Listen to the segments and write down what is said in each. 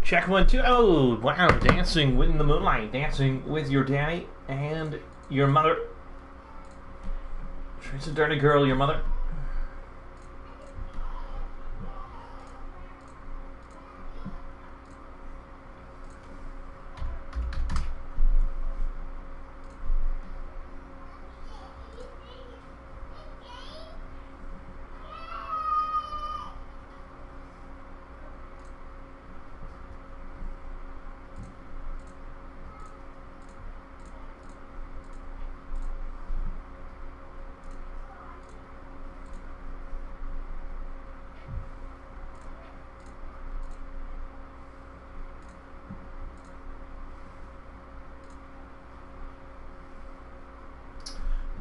Check 1, 2. Oh, wow. Dancing in the moonlight. Dancing with your daddy and your mother. She's a dirty girl, your mother.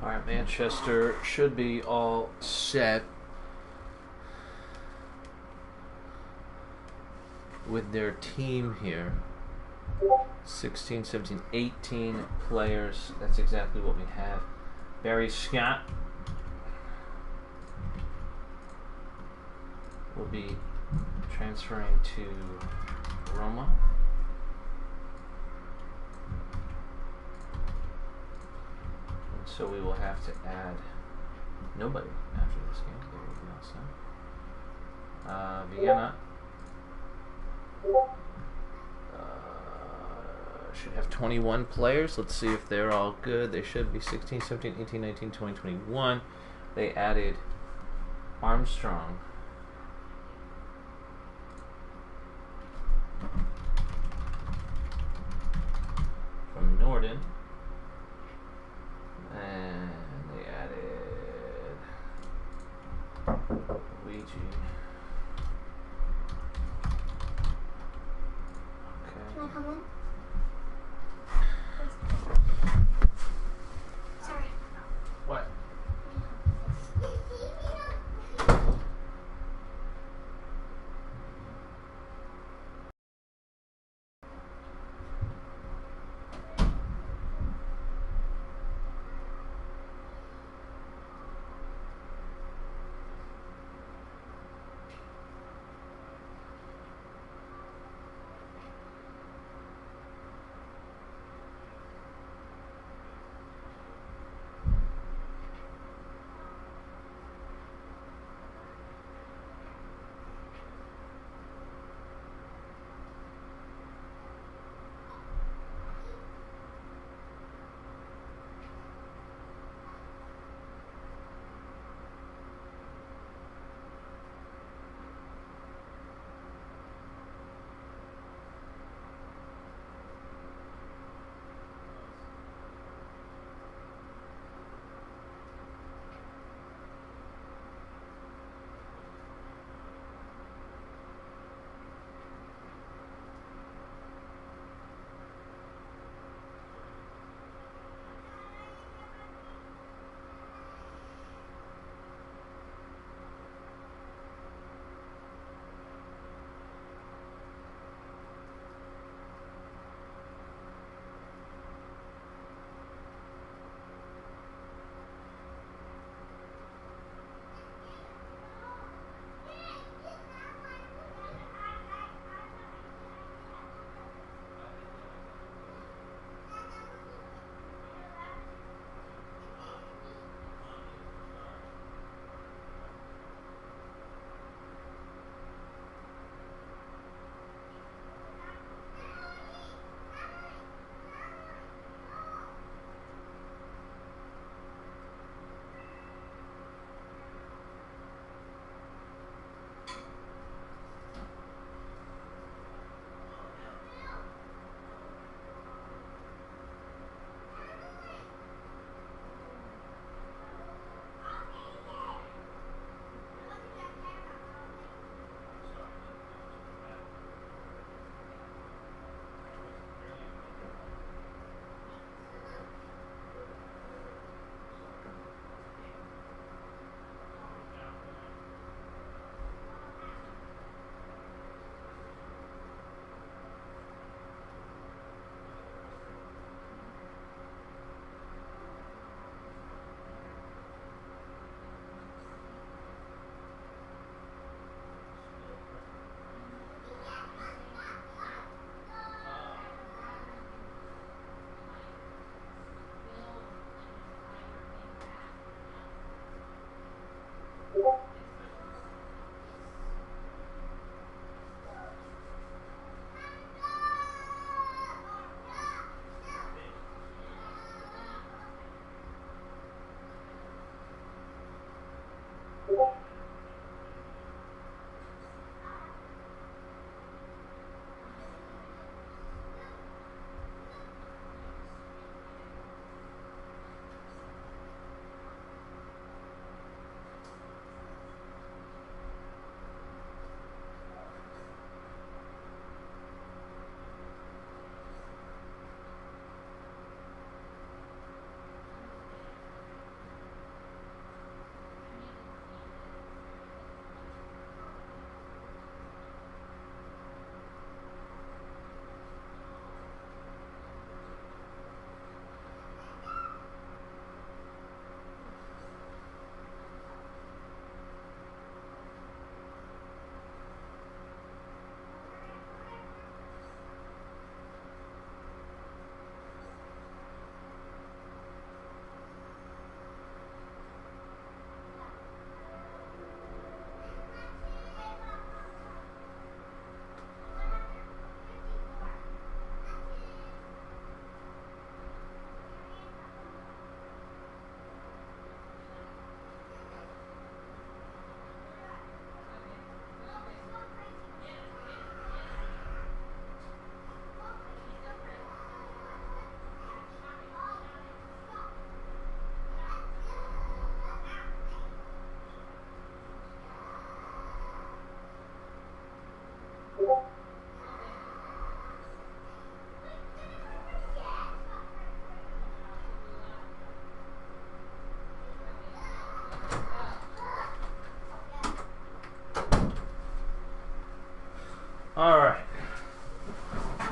All right, Manchester should be all set with their team here. 16, 17, 18 players. That's exactly what we have. Barry Scott will be transferring to Roma. So we will have to add nobody after this game. There we go. So Vienna should have 21 players. Let's see if they're all good. They should be 16, 17, 18, 19, 20, 21. They added Armstrong. From Norden. And they added Luigi. Okay. Can I come in? Sorry. What?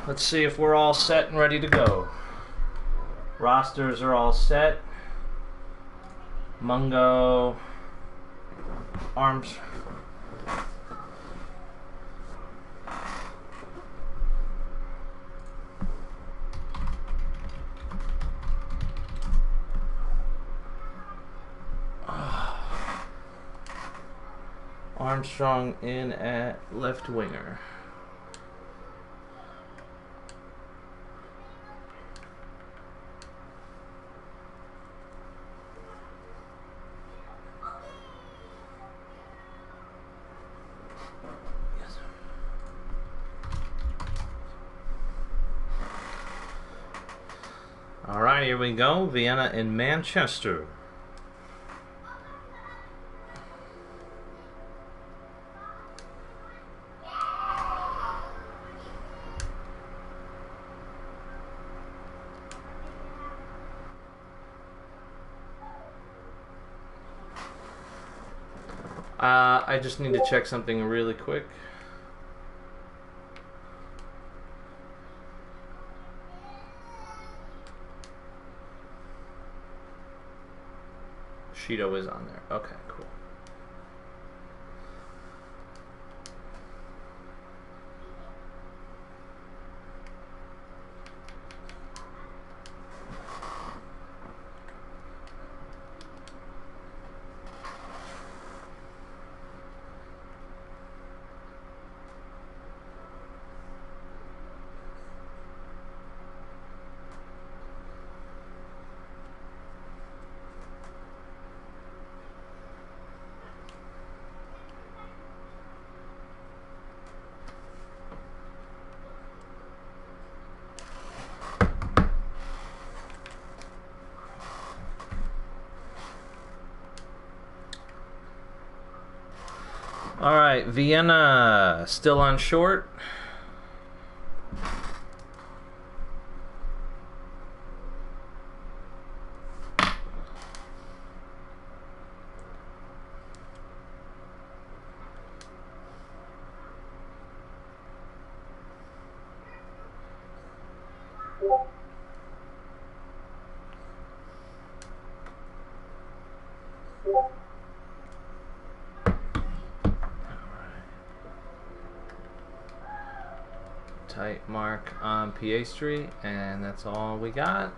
let's see if we're all set and ready to go. Rosters are all set. Mungo, Arms. Armstrong in at left winger. All right, here we go. Vienna and Manchester. I just need to check something really quick. Shido is on there. Okay, cool. All right, Vienna still on short. Tight mark on Piastri, and that's all we got.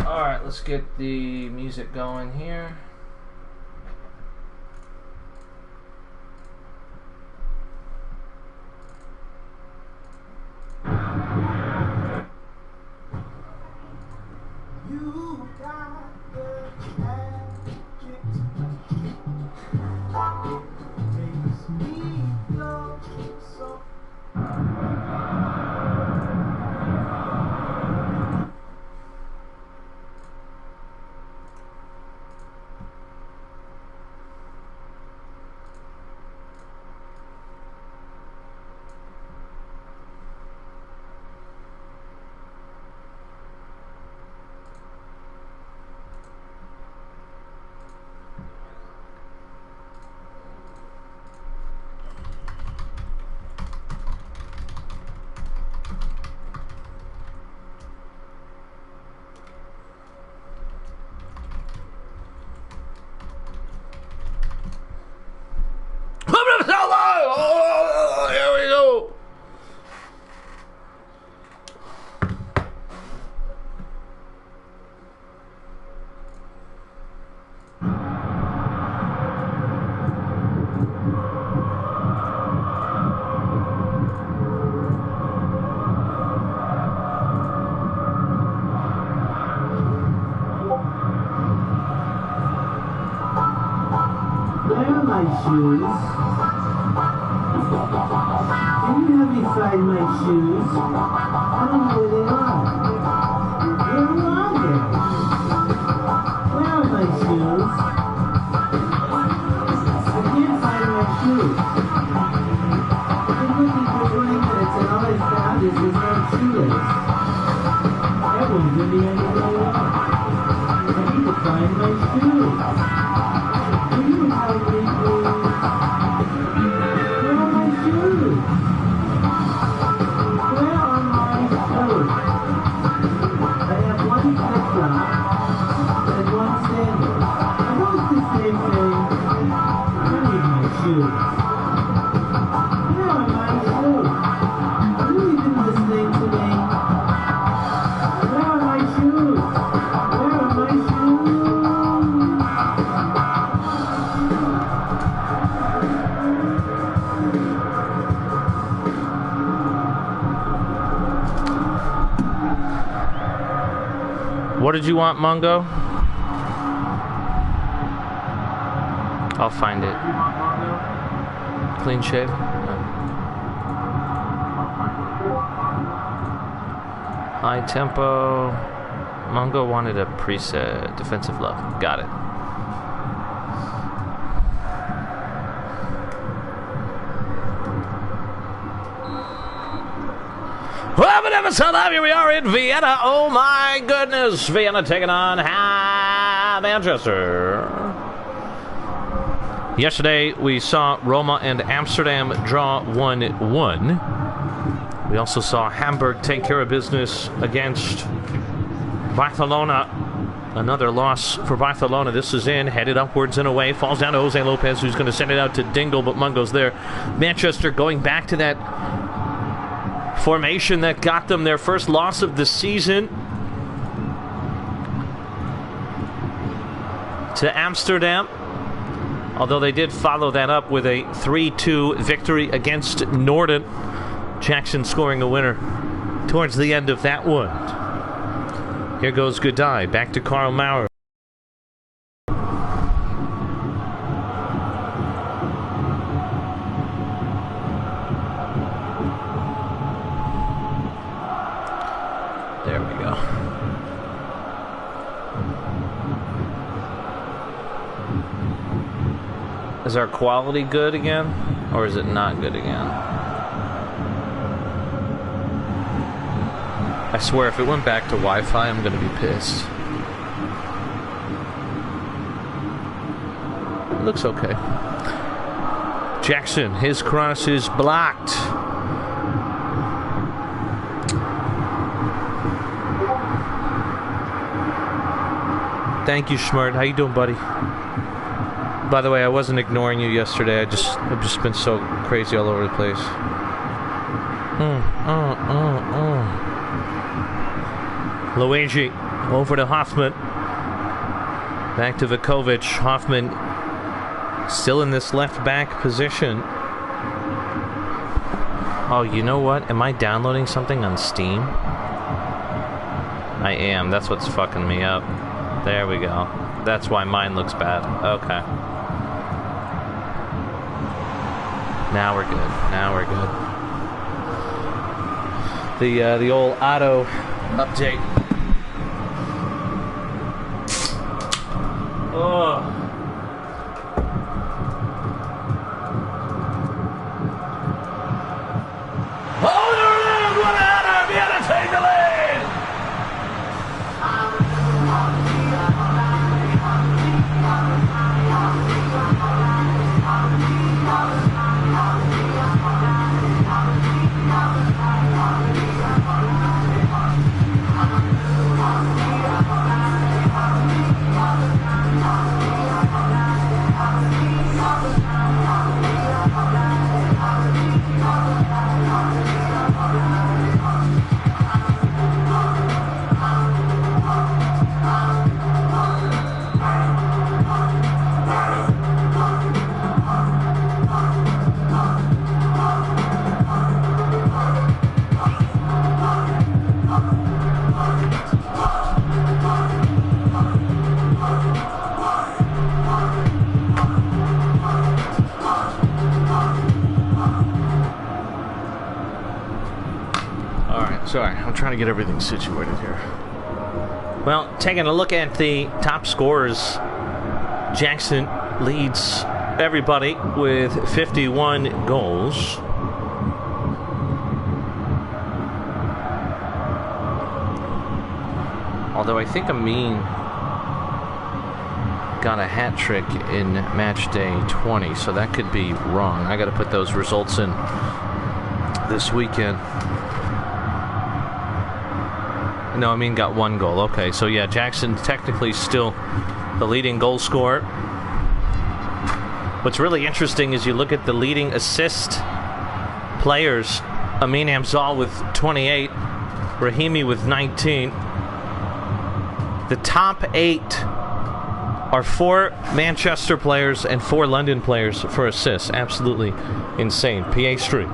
All right, let's get the music going here. Shoes. Can you help me find my shoes? I don't know where they are. Where are they? Where are my shoes? I can't find my shoes. won't give me any day off. I need to find my shoes. Will you help me, please? Where are my shoes? Where are my shoes? I have one flip-flop and one sandal. Are those the same thing? I need my shoes. Where are my shoes? Are you even listening to me? Where are my shoes? Where are my shoes? What did you want, Mungo? I'll find it. Clean shave? No. High tempo. Mungo wanted a preset. Defensive love. Got it. Well, but episode live, here we are in Vienna. Oh my goodness. Vienna taking on Manchester. Yesterday, we saw Roma and Amsterdam draw 1-1. We also saw Hamburg take care of business against Barcelona. Another loss for Barcelona. This is in, headed upwards and away. Falls down to Jose Lopez, who's going to send it out to Dingle, but Mungo's there. Manchester going back to that formation that got them their first loss of the season. To Amsterdam. Although they did follow that up with a 3-2 victory against Norden. Jackson scoring a winner towards the end of that one. Here goes Goodeye. Back to Karl Maurer. There we go. Is our quality good again? Or is it not good again? I swear if it went back to Wi-Fi, I'm gonna be pissed. It looks okay. Jackson, his cross is blocked. Thank you, Schmert. How you doing, buddy? By the way, I wasn't ignoring you yesterday. I've just been so crazy all over the place. Luigi over to Hoffman. Back to Vukovic. Hoffman still in this left back position. Oh, you know what? Am I downloading something on Steam? I am. That's what's fucking me up. There we go. That's why mine looks bad. Okay. Now we're good. Now we're good. The old auto update. Oh. Hold her in! One out! Vienna take the lead! Sorry, I'm trying to get everything situated here. Well, taking a look at the top scorers, Jackson leads everybody with 51 goals. Although I think Amin got a hat trick in match day 20, so that could be wrong. I got to put those results in this weekend. No, Amin got 1 goal. Okay, so yeah, Jackson technically still the leading goal scorer. What's really interesting is you look at the leading assist players. Amin Hamzal with 28, Rahimi with 19. The top 8 are 4 Manchester players and 4 London players for assists. Absolutely insane. Piastri.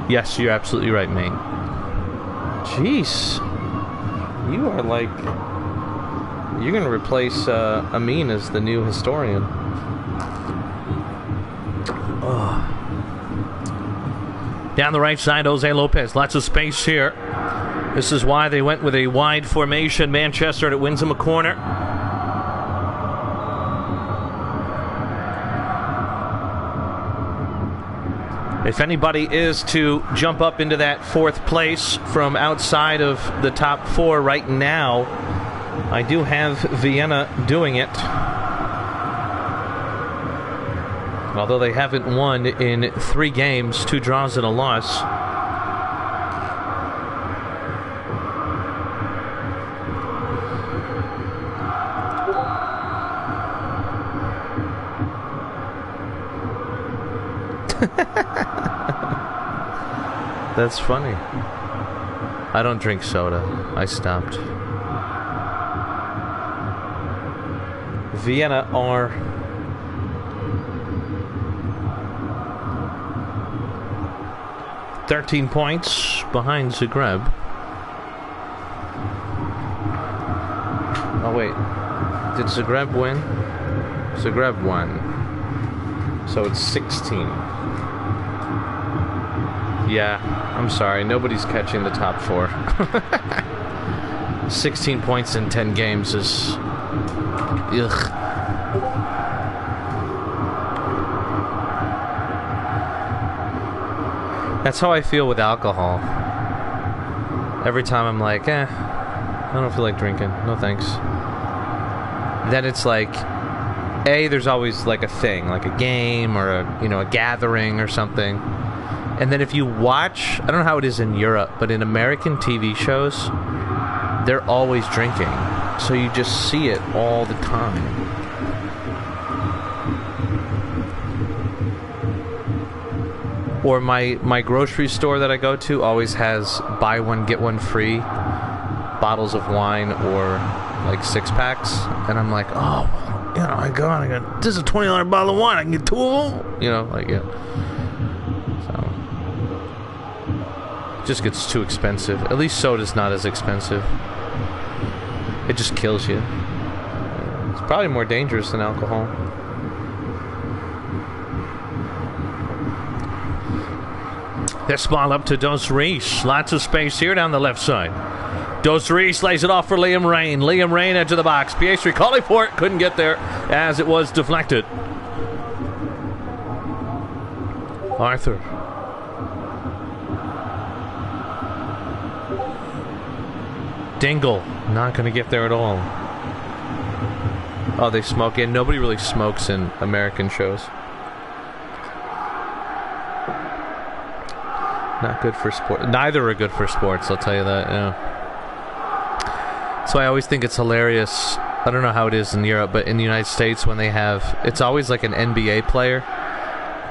Yes, you're absolutely right, mate. Jeez. You are like... You're going to replace Amin as the new historian. Oh. Down the right side, Jose Lopez. Lots of space here. This is why they went with a wide formation. Manchester, and it wins them a corner. If anybody is to jump up into that 4th place from outside of the top 4 right now, I do have Vienna doing it. Although they haven't won in 3 games, 2 draws and a loss. That's funny. I don't drink soda. I stopped. Vienna are .13 points behind Zagreb. Oh wait, did Zagreb win? Zagreb won. So it's 16. Yeah, I'm sorry. Nobody's catching the top 4. 16 points in 10 games is... Ugh. That's how I feel with alcohol. Every time I'm like, I don't feel like drinking. No thanks. Then it's like... there's always like a thing, like a game or a gathering or something. And then if you watch, I don't know how it is in Europe, but in American TV shows, they're always drinking. So you just see it all the time. Or my grocery store that I go to always has buy one, get one free bottles of wine or like 6-packs. And I'm like, oh, I go, this is a $20 bottle of wine. I can get 2 of them. Yeah. So, it just gets too expensive. At least soda's not as expensive. It just kills you. It's probably more dangerous than alcohol. This ball up to Dos Reis. Lots of space here down the left side. Dos Reis lays it off for Liam Rain. Liam Rain edge of the box. Piastri calling for it. Couldn't get there as it was deflected. Arthur. Dingle. Not going to get there at all. Oh, they smoke in. Nobody really smokes in American shows. Not good for sport. Neither are good for sports, I'll tell you that. Yeah. So I always think it's hilarious. I don't know how it is in Europe, but in the United States when they have... It's always like an NBA player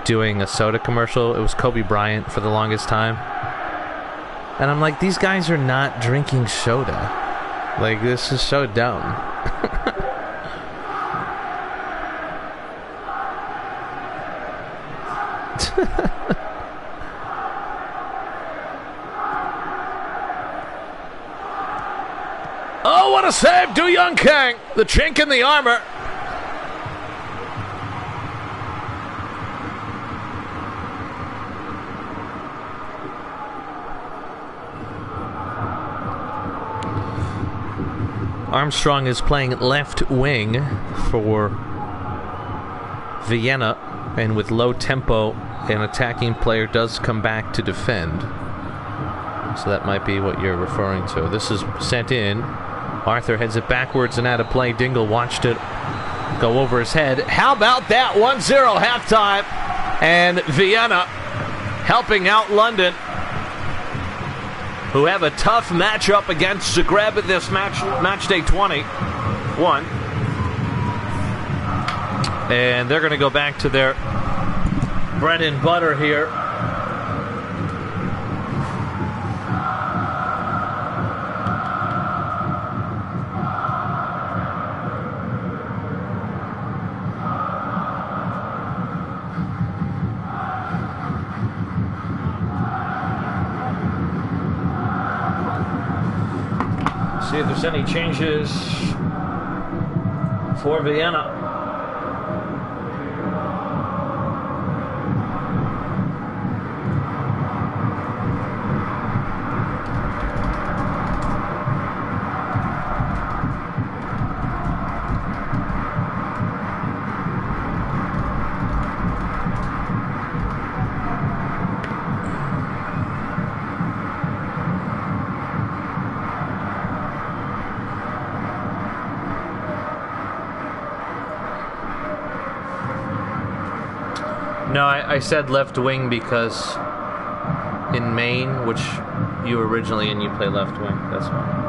doing a soda commercial. It was Kobe Bryant for the longest time. And I'm like, these guys are not drinking soda. Like, this is so dumb. Oh, what a save! Do Young Kang, the chink in the armor. Armstrong is playing left wing for Vienna, and with low tempo, an attacking player does come back to defend. So that might be what you're referring to. This is sent in. Arthur heads it backwards and out of play. Dingle watched it go over his head. How about that? 1-0 halftime. And Vienna helping out London, who have a tough matchup against Zagreb at this match day 21. And they're going to go back to their bread and butter here. See if there's any changes for Vienna. No, I said left wing because in Maine, which you were originally in, you play left wing. That's why.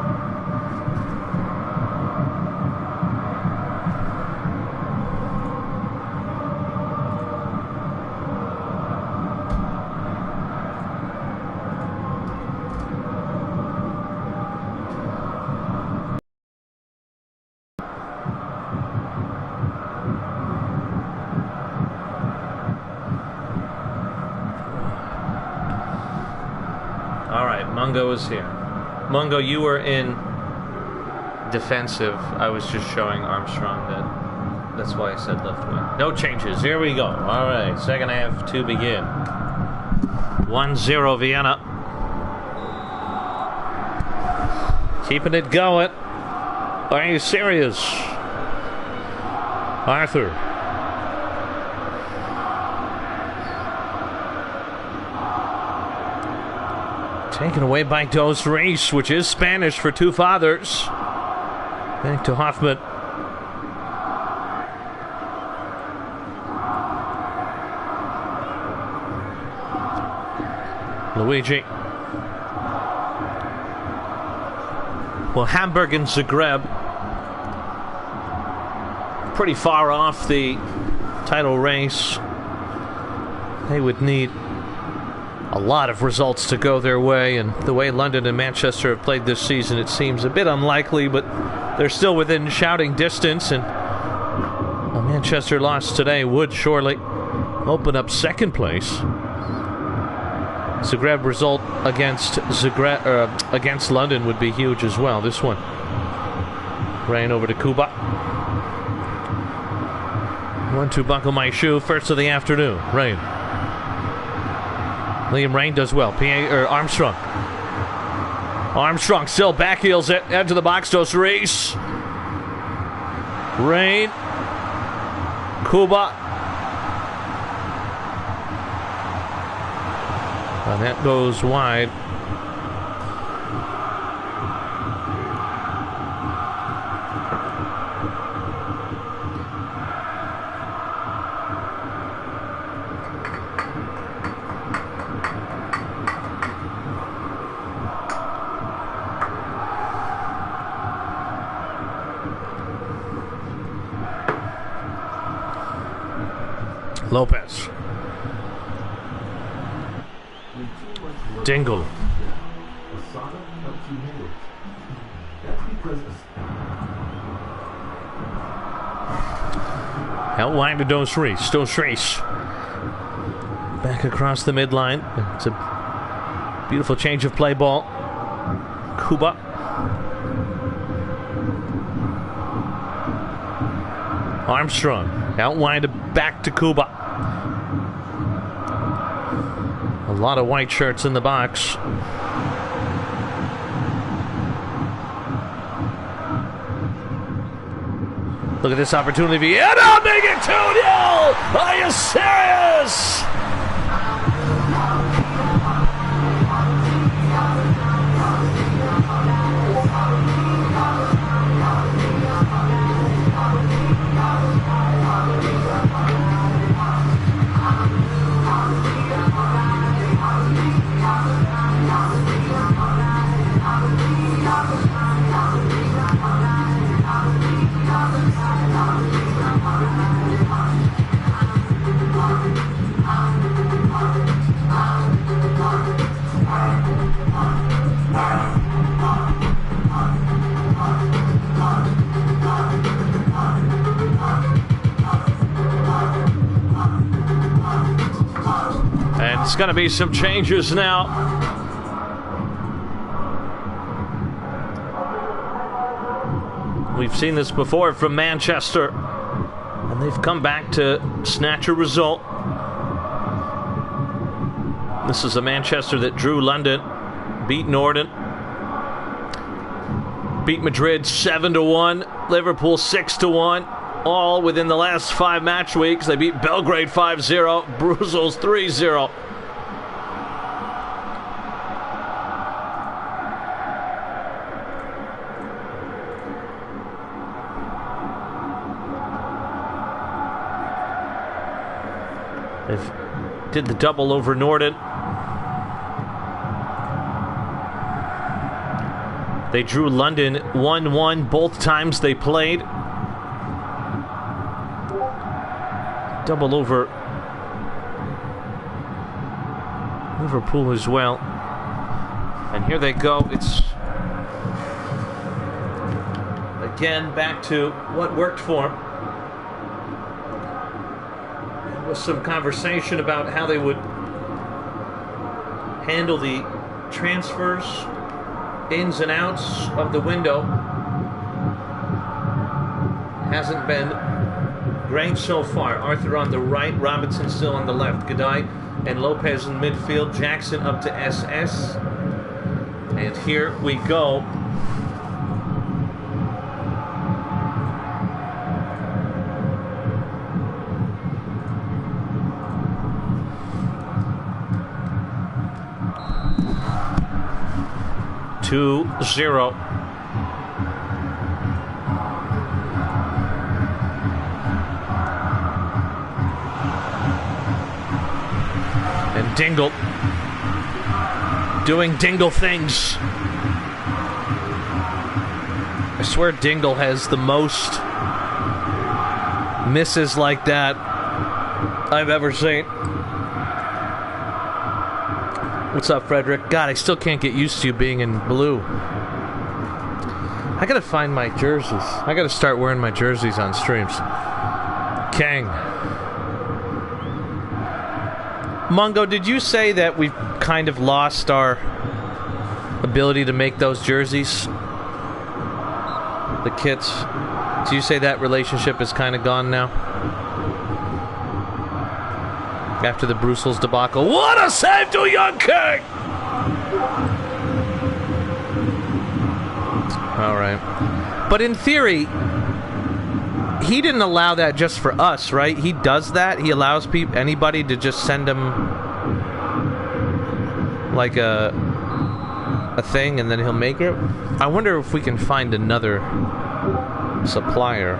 Mungo is here. Mungo, you were in defensive. I was just showing Armstrong that's why I said left wing. No changes. Here we go. All right, second half to begin. 1-0 Vienna. Keeping it going. Are you serious? Arthur. Taken away by Dos Reis, which is Spanish for two fathers. Back to Hoffman. Luigi. Well, Hamburg and Zagreb pretty far off the title race. They would need a lot of results to go their way, and the way London and Manchester have played this season, it seems a bit unlikely, but they're still within shouting distance, and a Manchester loss today would surely open up second place. Zagreb result against London would be huge as well. This one. Rain over to Kuba. 1-2 buckle my shoe. First of the afternoon. Rain. Liam Rain does well. Armstrong. Armstrong still back heels it. Into the box. Dos Reis. Rain. Kuba. And that goes wide. Lopez. Dingle. Out wide to Dos Reis. Dos Reis. Back across the midline. It's a beautiful change of play ball. Kuba. Armstrong. Out wide back to Kuba. A lot of white shirts in the box. Look at this opportunity. Vienna make it 2-0! Are you serious? There's going to be some changes now. We've seen this before from Manchester, and they've come back to snatch a result. This is a Manchester that drew London, beat Norton, beat Madrid 7-1, Liverpool 6-1, all within the last 5 match weeks. They beat Belgrade 5-0, Brussels 3-0. They did the double over Norton. They drew London 1-1 both times they played. Double over Liverpool as well. And here they go. It's again back to what worked for them. There was some conversation about how they would handle the transfers, ins and outs of the window. Hasn't been great so far. Arthur on the right, Robinson still on the left. Gadai and Lopez in midfield. Jackson up to SS. And here we go. Two 0. And Dingle doing Dingle things. I swear Dingle has the most misses like that I've ever seen. What's up, Frederick? God, I still can't get used to you being in blue. I gotta find my jerseys. I gotta start wearing my jerseys on streams. Kang. Mungo, did you say that we've kind of lost our ability to make those jerseys? The kits? Do you say that relationship is kind of gone now? After the Brussels debacle. What a save to Young King! Alright. But in theory, he didn't allow that just for us, right? He does that. He allows anybody to just send him like a thing and then he'll make it. I wonder if we can find another supplier.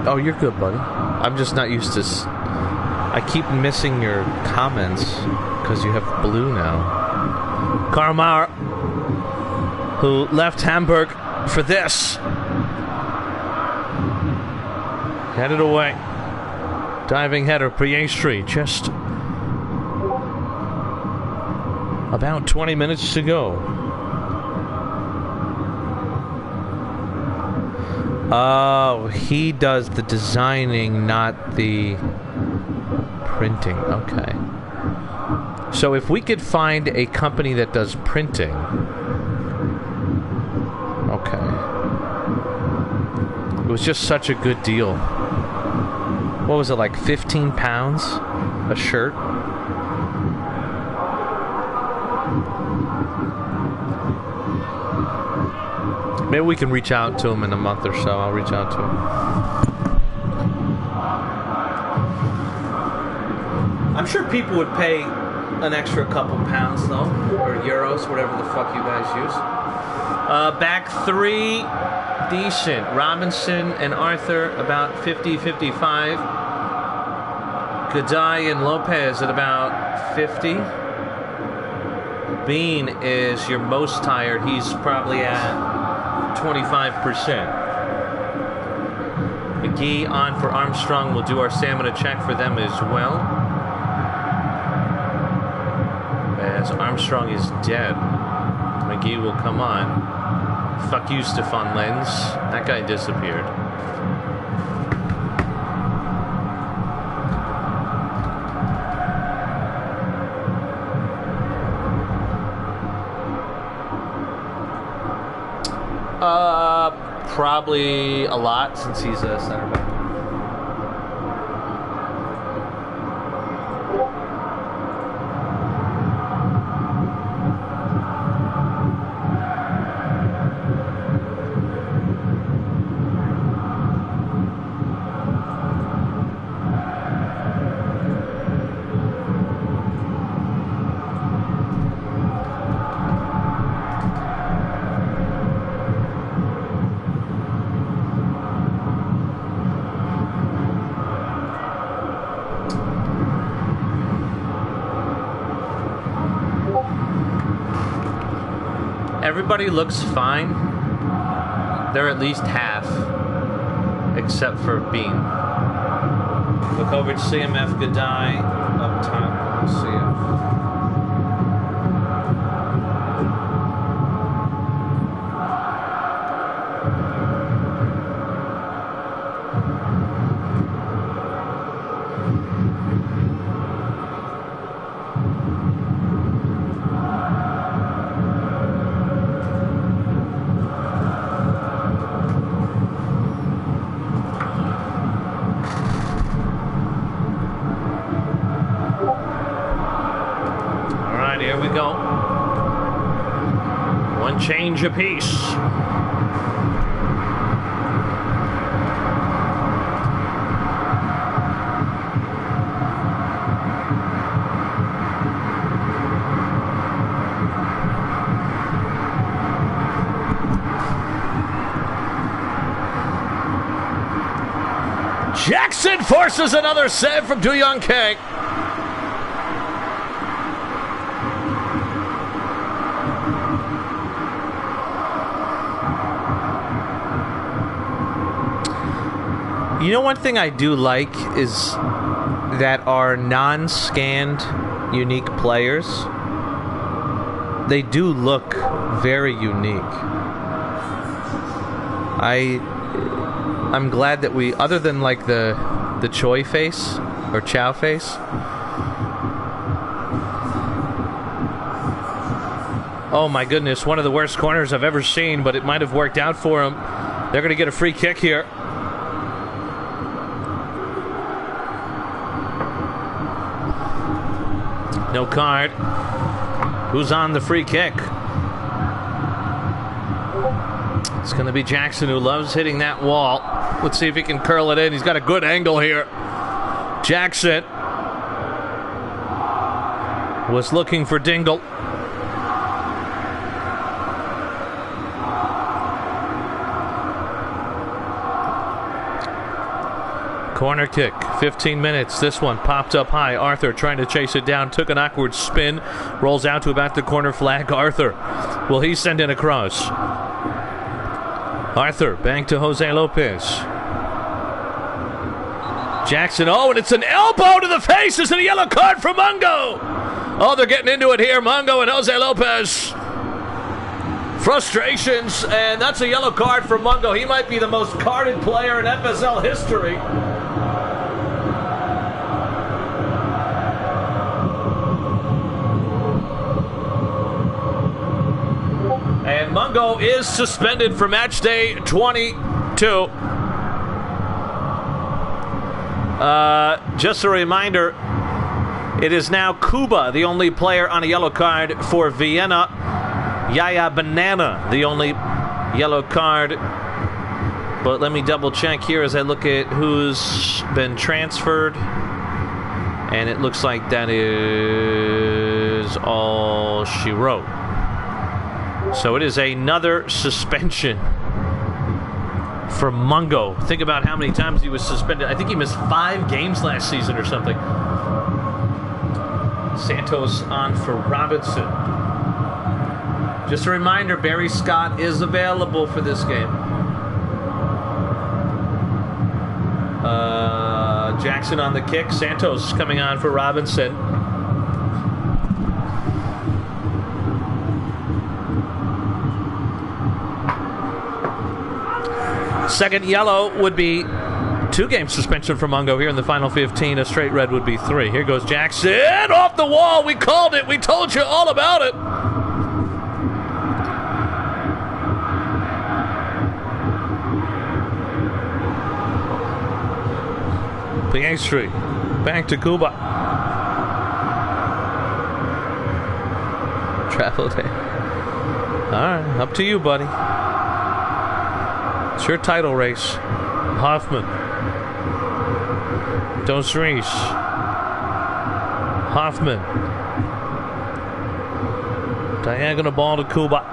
Oh, you're good, buddy. I'm just not used to... I keep missing your comments because you have blue now. Karmar, who left Hamburg for this. Headed away. Diving header, Priestri. Just about 20 minutes to go. Oh, he does the designing, not the printing. Okay. So if we could find a company that does printing... Okay. It was just such a good deal. What was it, like 15 pounds a shirt? Maybe we can reach out to him in a month or so. I'll reach out to him. I'm sure people would pay an extra couple pounds, though, or euros, whatever the fuck you guys use. Back three, decent. Robinson and Arthur about 50-55. Gadai and Lopez at about 50. Bean is your most tired. He's probably at 25%. McGee on for Armstrong. We'll do our stamina check for them as well. As Armstrong is dead, McGee will come on. Fuck you, Stefan Lenz. That guy disappeared. Probably a lot since he's a center back. Everybody looks fine. They're at least half, except for Bean. Look over to CMF Gadai up top. CF. Change apiece. Jackson forces another save from Du Young Kang. You know, one thing I do like is that our non-scanned unique players, they do look very unique. I'm glad that we, other than like the Choi face or Chow face, oh my goodness, one of the worst corners I've ever seen, but it might have worked out for them. They're going to get a free kick here. No card. Who's on the free kick? It's going to be Jackson, who loves hitting that wall. Let's see if he can curl it in. He's got a good angle here. Jackson was looking for Dingle. Corner kick, 15 minutes. This one popped up high. Arthur trying to chase it down, took an awkward spin, rolls out to about the corner flag. Arthur, will he send in a cross? Arthur, back to Jose Lopez. Jackson, oh, and it's an elbow to the face. Is it a yellow card for Mungo? Oh, they're getting into it here. Mungo and Jose Lopez. Frustrations, and that's a yellow card for Mungo. He might be the most carded player in FSL history. And Mungo is suspended for match day 22. Just a reminder, it is now Kuba, the only player on a yellow card for Vienna. Yaya Banana, the only yellow card. But let me double check here as I look at who's been transferred. And it looks like that is all she wrote. So it is another suspension for Mungo. Think about how many times he was suspended. I think he missed 5 games last season or something. Santos on for Robinson. Just a reminder, Barry Scott is available for this game. Jackson on the kick. Santos coming on for Robinson. Second yellow would be 2-game suspension for Mungo here in the final 15. A straight red would be 3. Here goes Jackson. Off the wall. We called it. We told you all about it. Piastri. Back to Kuba. Travel day. Alright, up to you, buddy. It's your title race. Hoffman. Dos Reis. Hoffman. Diagonal ball to Kuba.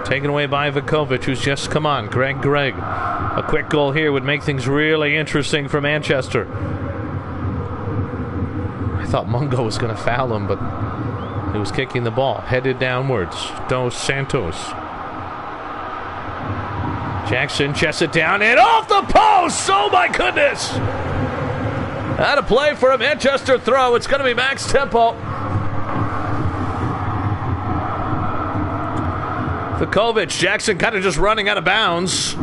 Taken away by Vukovic, who's just come on. Greg. A quick goal here would make things really interesting for Manchester. I thought Mungo was going to foul him, but he was kicking the ball. Headed downwards. Dos Santos. Jackson chests it down and off the post! Oh my goodness! Out of play for a Manchester throw. It's going to be max tempo. Vukovic. Jackson kind of just running out of bounds.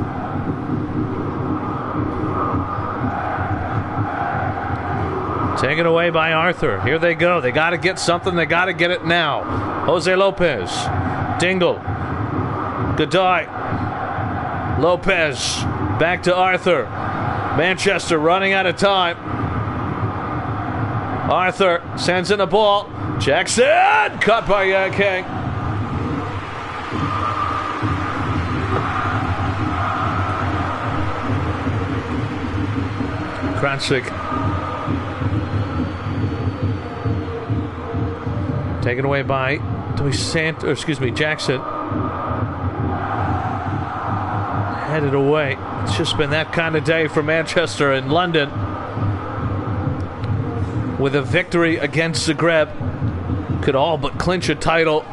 Taken away by Arthur. Here they go. They got to get something. They got to get it now. Jose Lopez. Dingle. Godoy. Lopez. Back to Arthur. Manchester running out of time. Arthur sends in a ball. Jackson. Caught by King. Kranchik. Taken away by Jackson. Headed away. It's just been that kind of day for Manchester and London. With a victory against Zagreb, could all but clinch a title.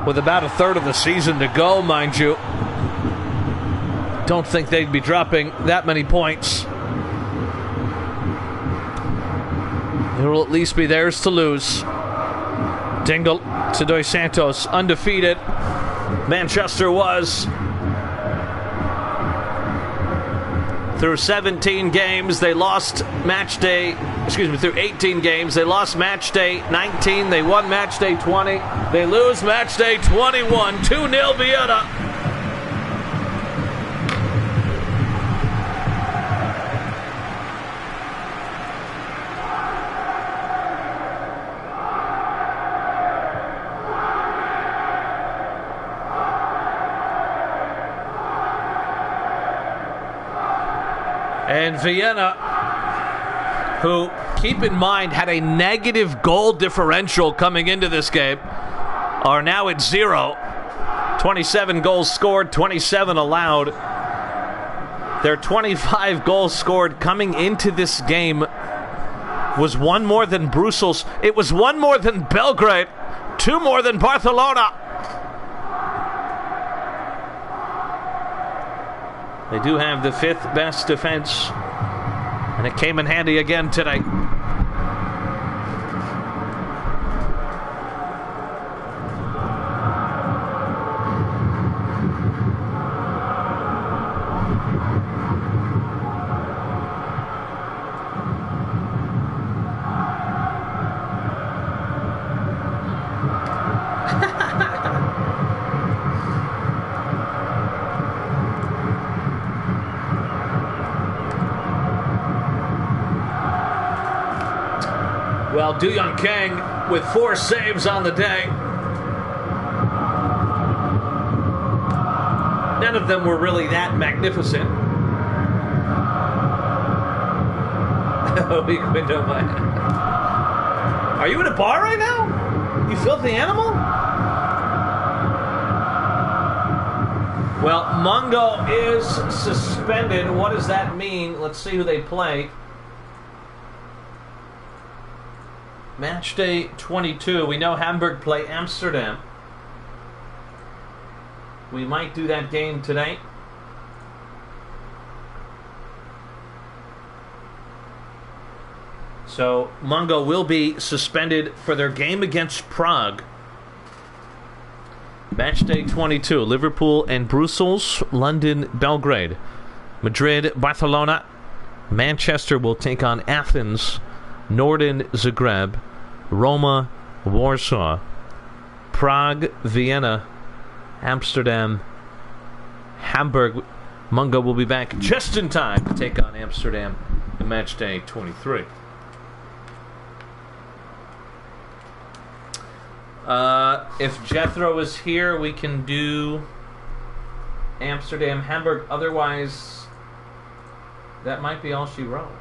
With about a third of the season to go, mind you. Don't think they'd be dropping that many points. It will at least be theirs to lose. Dingle to Dos Santos, undefeated. Manchester was. Through 17 games, they lost match day. Through 18 games, they lost match day 19. They won match day 20. They lose match day 21. 2-0 Vienna. And Vienna, who, keep in mind, had a negative goal differential coming into this game, are now at 0. 27 goals scored, 27 allowed. Their 25 goals scored coming into this game was one more than Brussels. It was one more than Belgrade, 2 more than Barcelona. They do have the 5th best defense, and it came in handy again today. Well, Du Young Kang with 4 saves on the day. None of them were really that magnificent. Are you in a bar right now? You filthy animal? Well, Mungo is suspended. What does that mean? Let's see who they play. Match day 22. We know Hamburg play Amsterdam. We might do that game today. So Mungo will be suspended for their game against Prague. Match day 22. Liverpool and Brussels. London, Belgrade. Madrid, Barcelona. Manchester will take on Athens. Norden, Zagreb. Roma, Warsaw. Prague, Vienna. Amsterdam, Hamburg. Mungo will be back just in time to take on Amsterdam in match day 23. If Jethro is here, we can do Amsterdam, Hamburg. Otherwise, that might be all she wrote.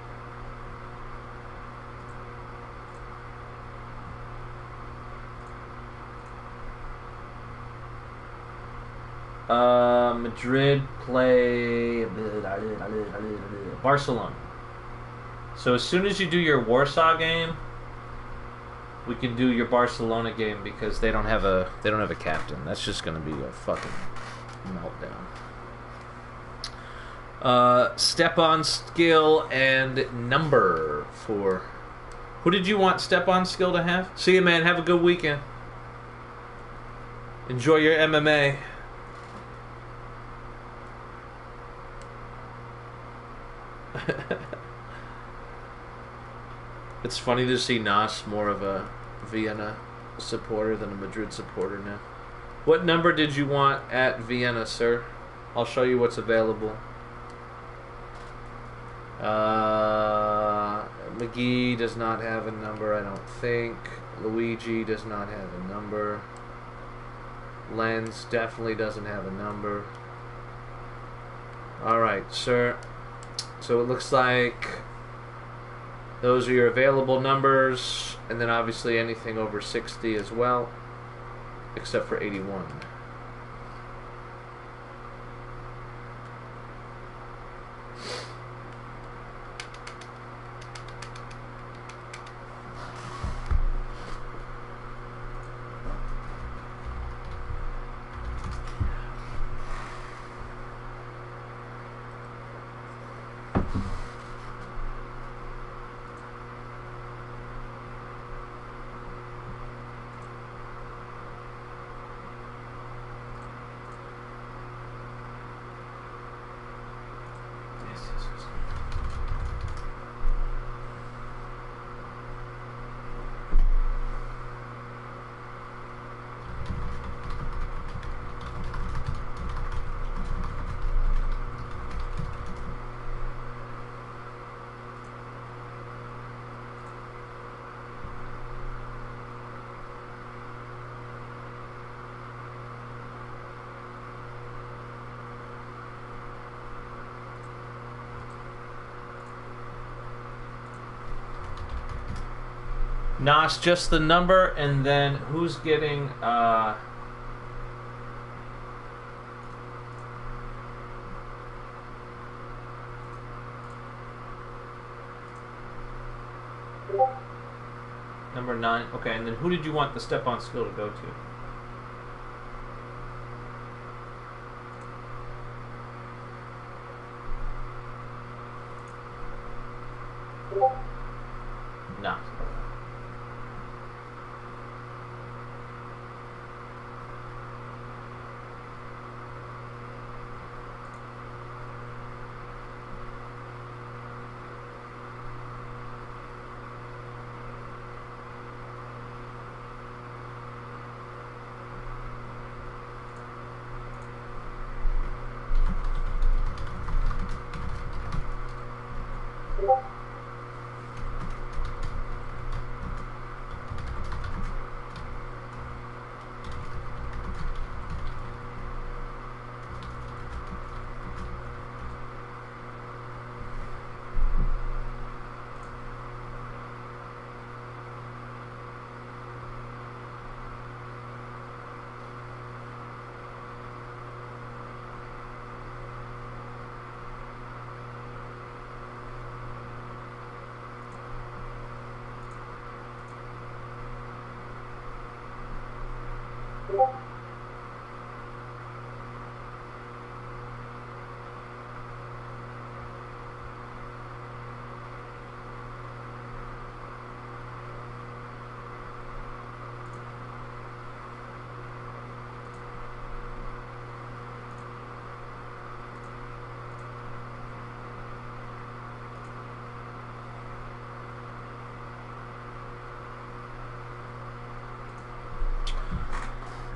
Madrid play Barcelona. So as soon as you do your Warsaw game, we can do your Barcelona game because they don't have a captain. That's just going to be a fucking meltdown. Step on skill and number for who did you want step on skill to have? See you, man. Have a good weekend. Enjoy your MMA. It's funny to see Nas more of a Vienna supporter than a Madrid supporter now. What number did you want at Vienna, sir? I'll show you what's available. McGee does not have a number, I don't think. Luigi does not have a number. Lenz definitely doesn't have a number. Alright, sir. So it looks like those are your available numbers, and then obviously anything over 60 as well, except for 81. Nas, just the number, and then who's getting number 9. Okay, and then who did you want the step on skill to go to? No.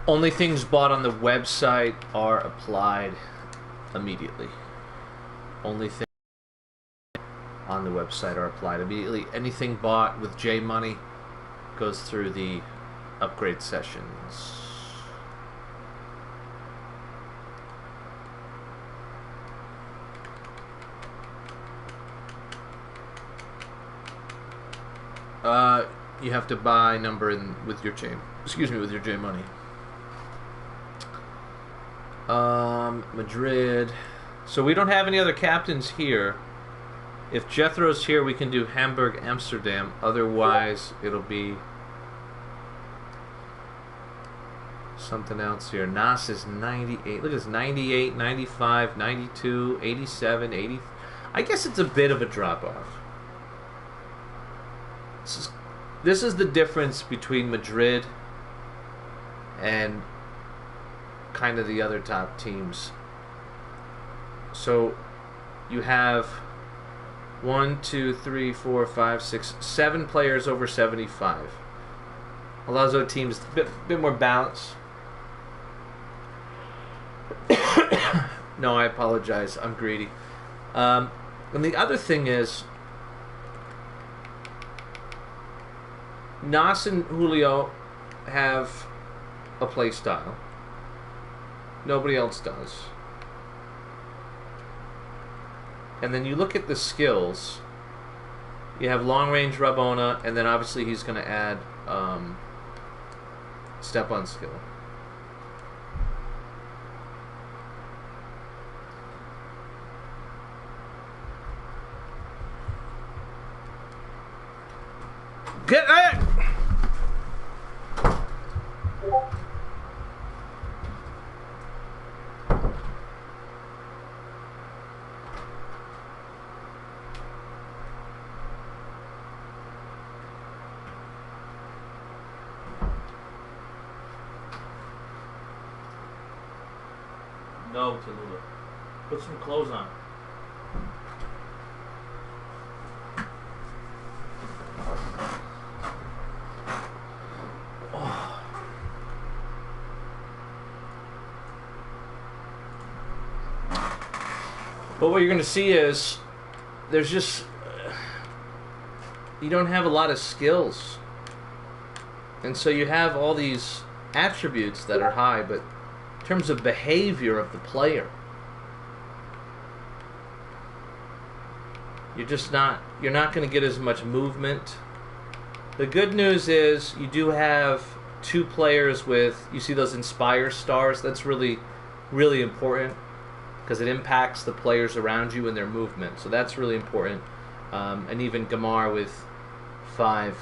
Only things bought on the website are applied. immediately. Only thing on the website are applied immediately. Anything bought with J Money goes through the upgrade sessions. You have to buy number with your J. Excuse me, with your J Money. Madrid. So we don't have any other captains here. If Jethro's here, we can do Hamburg, Amsterdam. Otherwise, it'll be something else here. Nas is 98. Look at this, 98, 95, 92, 87, 80. I guess it's a bit of a drop-off. This is the difference between Madrid and kind of the other top teams. So you have 1, 2, 3, 4, 5, 6, 7 players over 75. Allows other teams a bit more balance. No, I apologize. I'm greedy. And the other thing is, Nas and Julio have a play style. Nobody else does. And then you look at the skills. You have long range Rabona, and then obviously he's going to add step on skill. Get it! No, Tallulah. Put some clothes on. But what you're going to see is there's just you don't have a lot of skills, and so you have all these attributes that are high, but in terms of behavior of the player, you're not going to get as much movement. The good news is you do have 2 players with, you see those Inspire stars. That's really, really important because it impacts the players around you and their movement. So that's really important. And even Gamar with 5.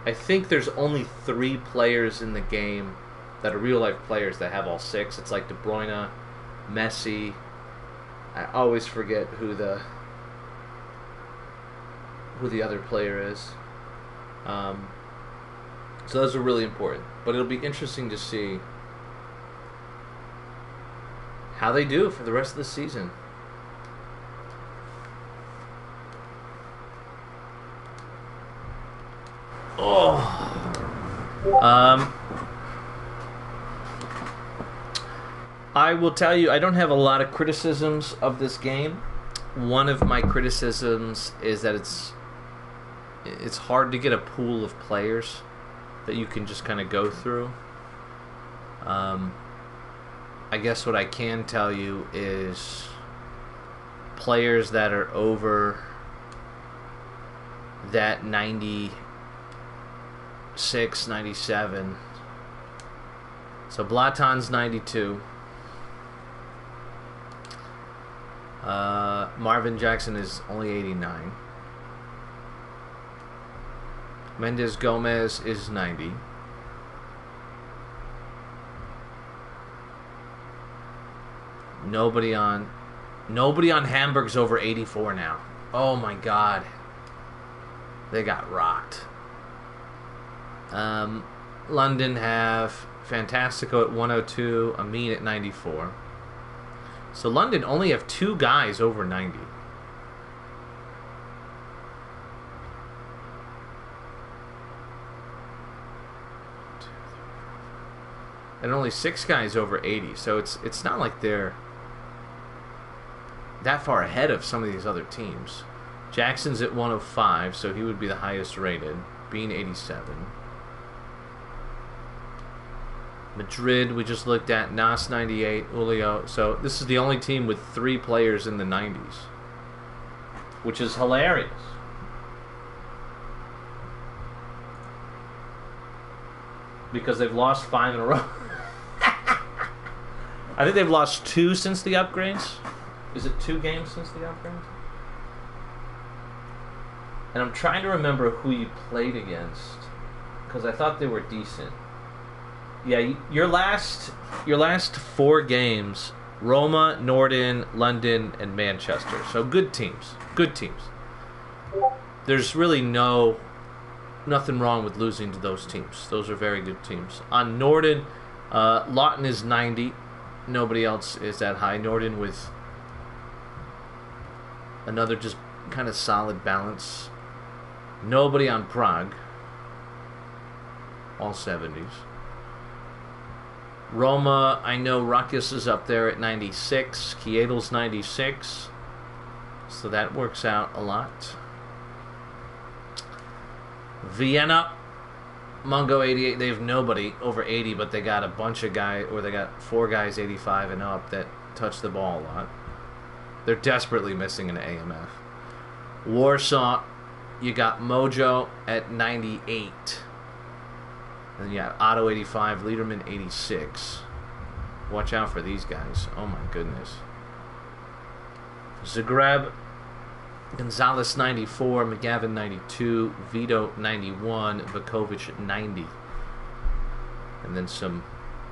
I think there's only 3 players in the game that are real-life players that have all 6. It's like De Bruyne, Messi. I always forget who the other player is. So those are really important. But it'll be interesting to see how they do for the rest of the season. I will tell you, I don't have a lot of criticisms of this game. One of my criticisms is that it's hard to get a pool of players that you can just kind of go through. I guess what I can tell you is players that are over that 96, 97. So Blatan's 92. Marvin Jackson is only 89. Mendes Gomez is 90. Nobody on Hamburg's over 84 now. Oh my God. They got rocked. London have Fantastico at 102, Amin at 94. So London only have 2 guys over 90. And only 6 guys over 80. So it's not like they're that far ahead of some of these other teams. Jackson's at 105, so he would be the highest rated, being 87. Madrid, we just looked at, Nas 98, Julio. So this is the only team with 3 players in the 90s, which is hilarious. Because they've lost 5 in a row. I think they've lost 2 since the upgrades. Is it 2 games since the upgrades? And I'm trying to remember who you played against, because I thought they were decent. Yeah, your last 4 games: Roma, Norden, London, and Manchester. So good teams. Good teams. There's really nothing wrong with losing to those teams. Those are very good teams. On Norden, Lawton is 90. Nobody else is that high. Norden with another just kind of solid balance. Nobody on Prague. All 70s. Roma, I know Ruckus is up there at 96. Kiedel's 96. So that works out a lot. Vienna, Mungo 88. They have nobody over 80, but they got a bunch of guys, or they got 4 guys 85 and up that touch the ball a lot. They're desperately missing an AMF. Warsaw, you got Mojo at 98. And you got Otto 85, Liederman 86. Watch out for these guys. Oh my goodness. Zagreb, Gonzalez 94, McGavin 92, Vito 91, Vukovic 90. And then a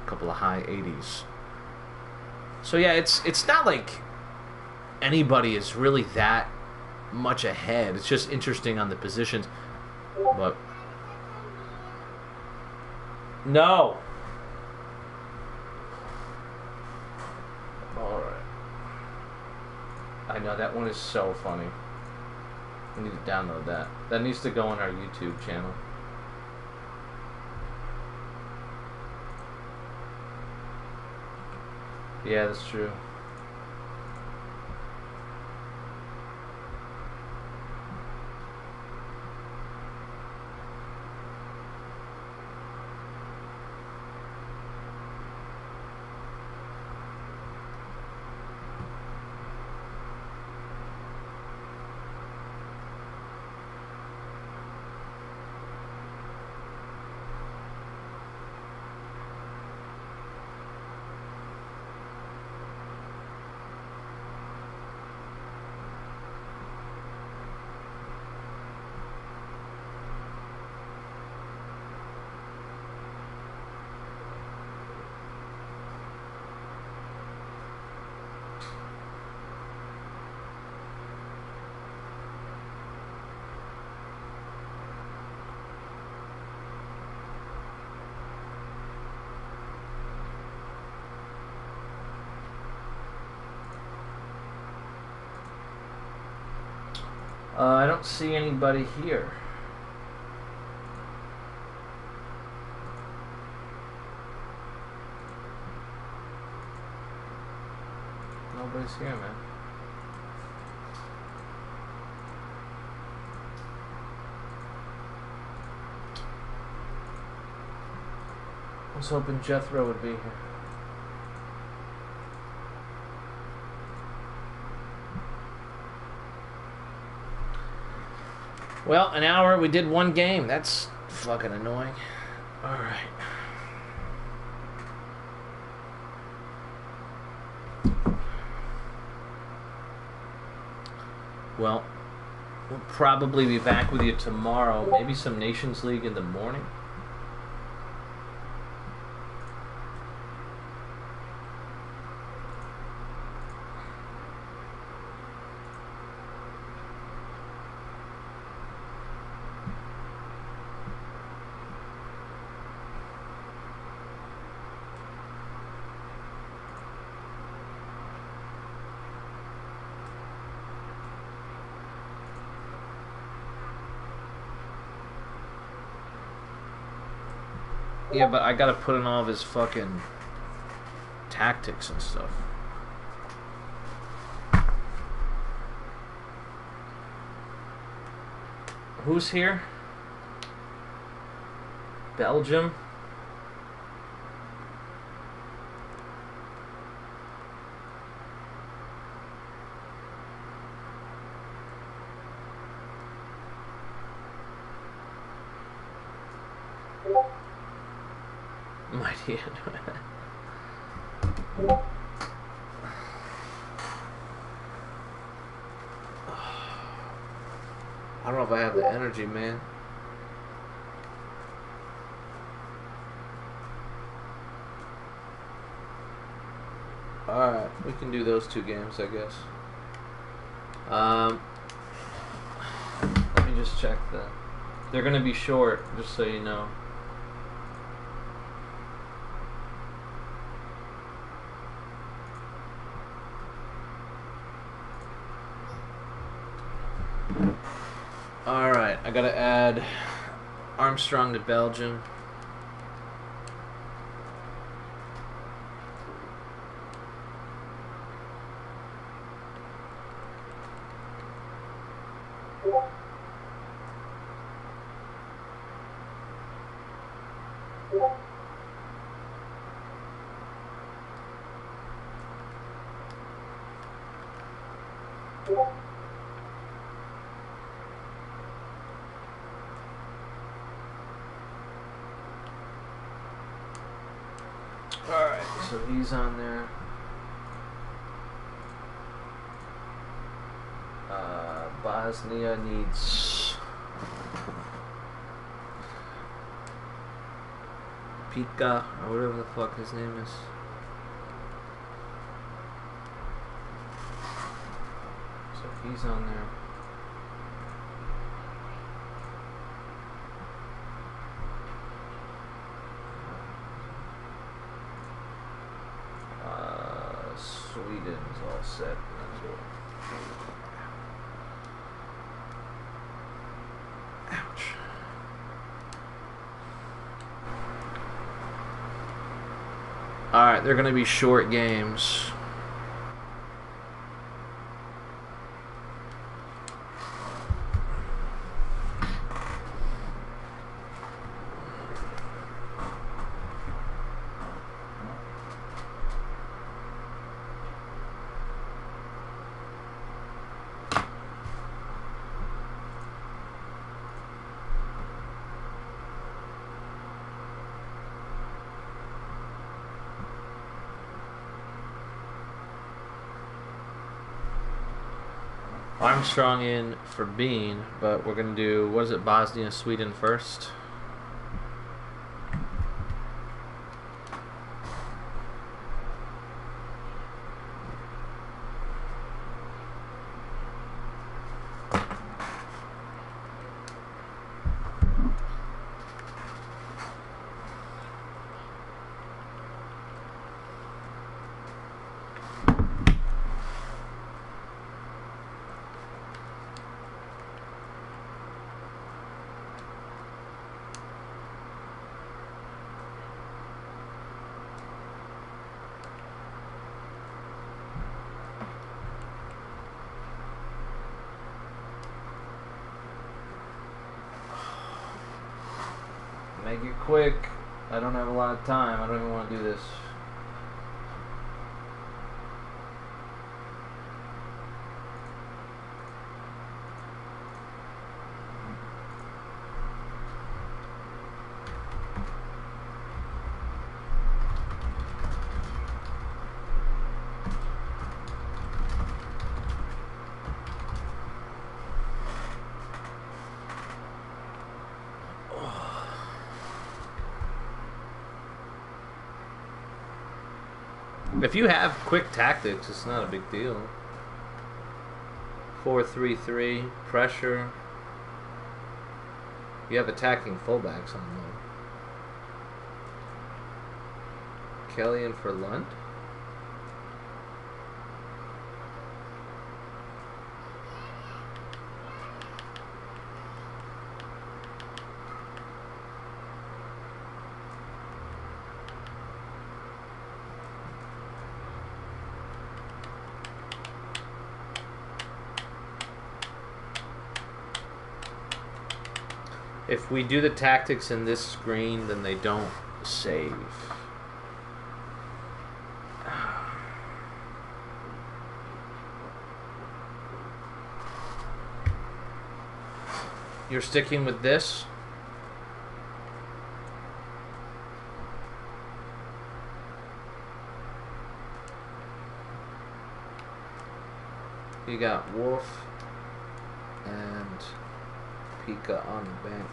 couple of high 80s. So yeah, it's not like anybody is really that much ahead. It's just interesting on the positions. But no. Alright. I know, that one is so funny. We need to download that. That needs to go on our YouTube channel. Yeah, that's true. I don't see anybody here. Nobody's here, man. I was hoping Jethro would be here. Well, an hour, we did 1 game. That's fucking annoying. Alright. Well, we'll probably be back with you tomorrow. Maybe some Nations League in the morning. Yeah, but I gotta put in all of his fucking tactics and stuff. Who's here? Belgium. Mighty. I don't know if I have the energy, man. Alright, we can do those 2 games, I guess. Let me just check that. They're going to be short, just so you know. Alright, I gotta add Armstrong to Belgium. Alright, so he's on there. Bosnia needs Pika, or whatever the fuck his name is. So he's on there. Sweden's all set. Ouch. Alright, they're going to be short games. Armstrong in for Bean, but we're going to do, what is it, Bosnia, Sweden first? Make it quick. I don't have a lot of time. I don't even want to do this. If you have quick tactics, it's not a big deal. 4-3-3, pressure. You have attacking fullbacks on them. Kelly in for Lund. If we do the tactics in this screen, then they don't save. You're sticking with this? You got Wolf and Pika on the bench.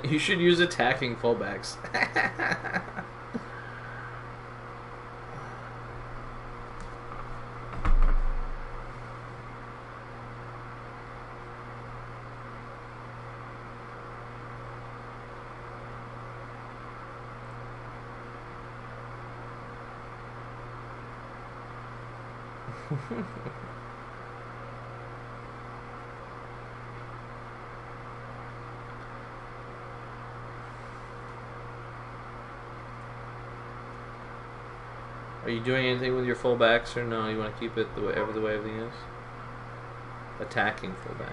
You should use attacking fullbacks. Are you doing anything with your fullbacks or no? You want to keep it the way everything is? Attacking fullbacks.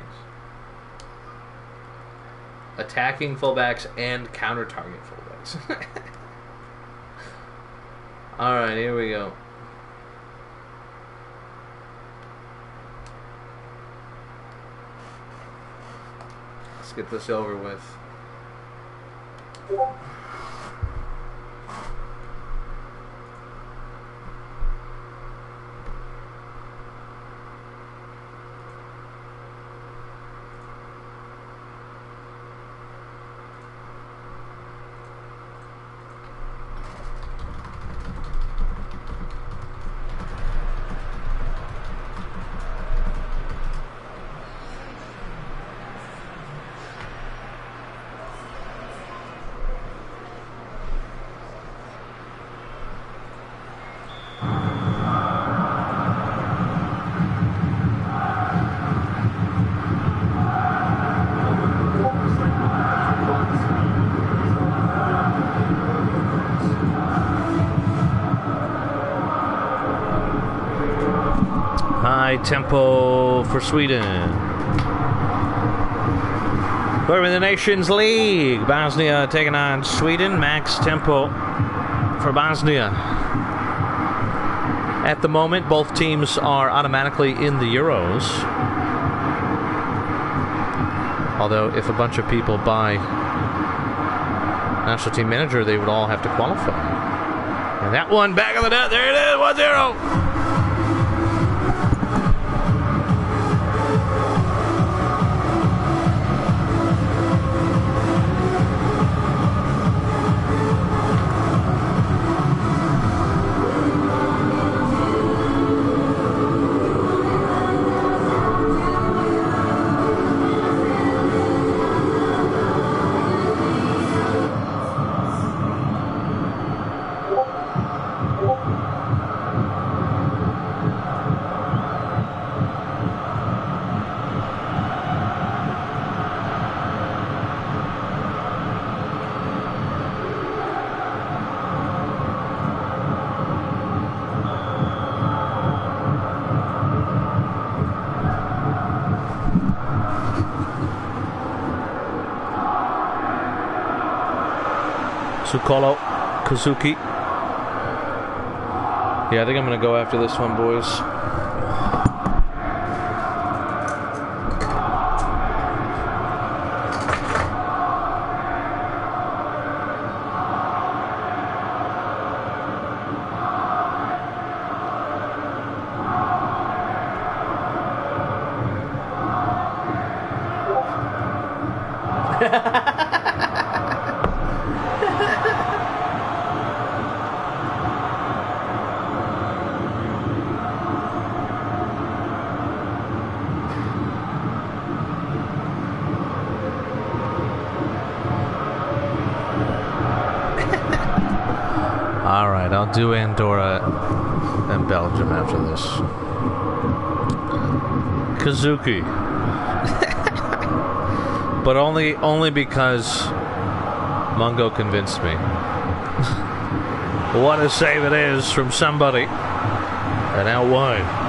Attacking fullbacks and counter target fullbacks. Alright, here we go. Let's get this over with. Tempo for Sweden. We're in the Nations League. Bosnia taking on Sweden. Max tempo for Bosnia. At the moment, both teams are automatically in the Euros. Although, if a bunch of people buy National Team Manager, they would all have to qualify. And that one back of the net. There it is. 1-0. Sukolo, Kazuki. Yeah, I think I'm going to go after this one, boys. I'll do Andorra and Belgium after this. Kazuki. But only because Mungo convinced me. What a save it is from somebody. And out wide.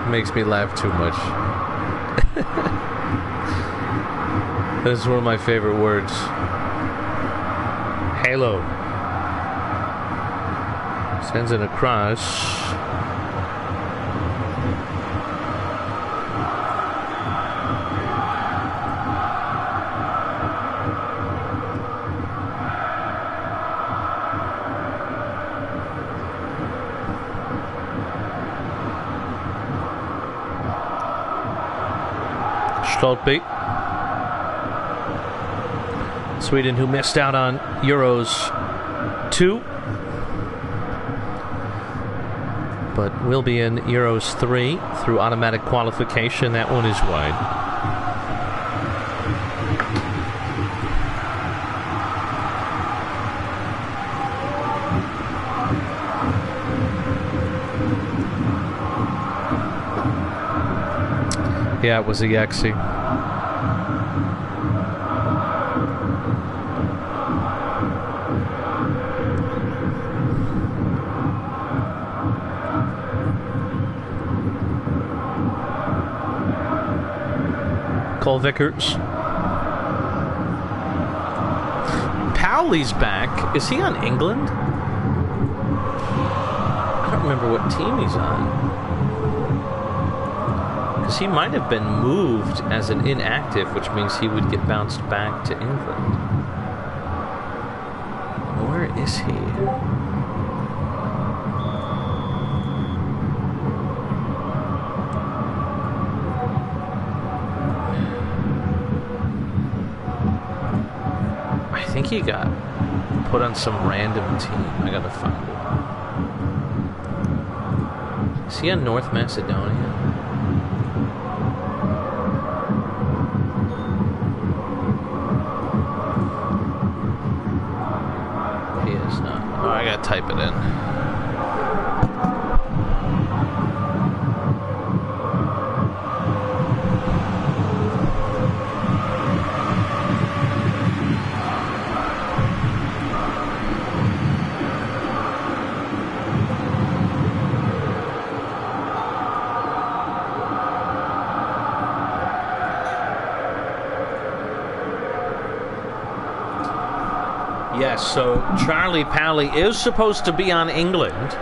makes me laugh too much. That's one of my favorite words. Halo. Sends it across. Stolpe. Sweden, who missed out on Euros 2, but will be in Euros 3 through automatic qualification. That one is wide. Yeah, it was a Yaxi. Cole Vickers. Powley's back. Is he on England? I don't remember what team he's on. Because he might have been moved as an inactive, which means he would get bounced back to England. Where is he? I think he got put on some random team. I gotta find it. Is he on North Macedonia? I gotta type it in. Yes, so Charlie Powley is supposed to be on England,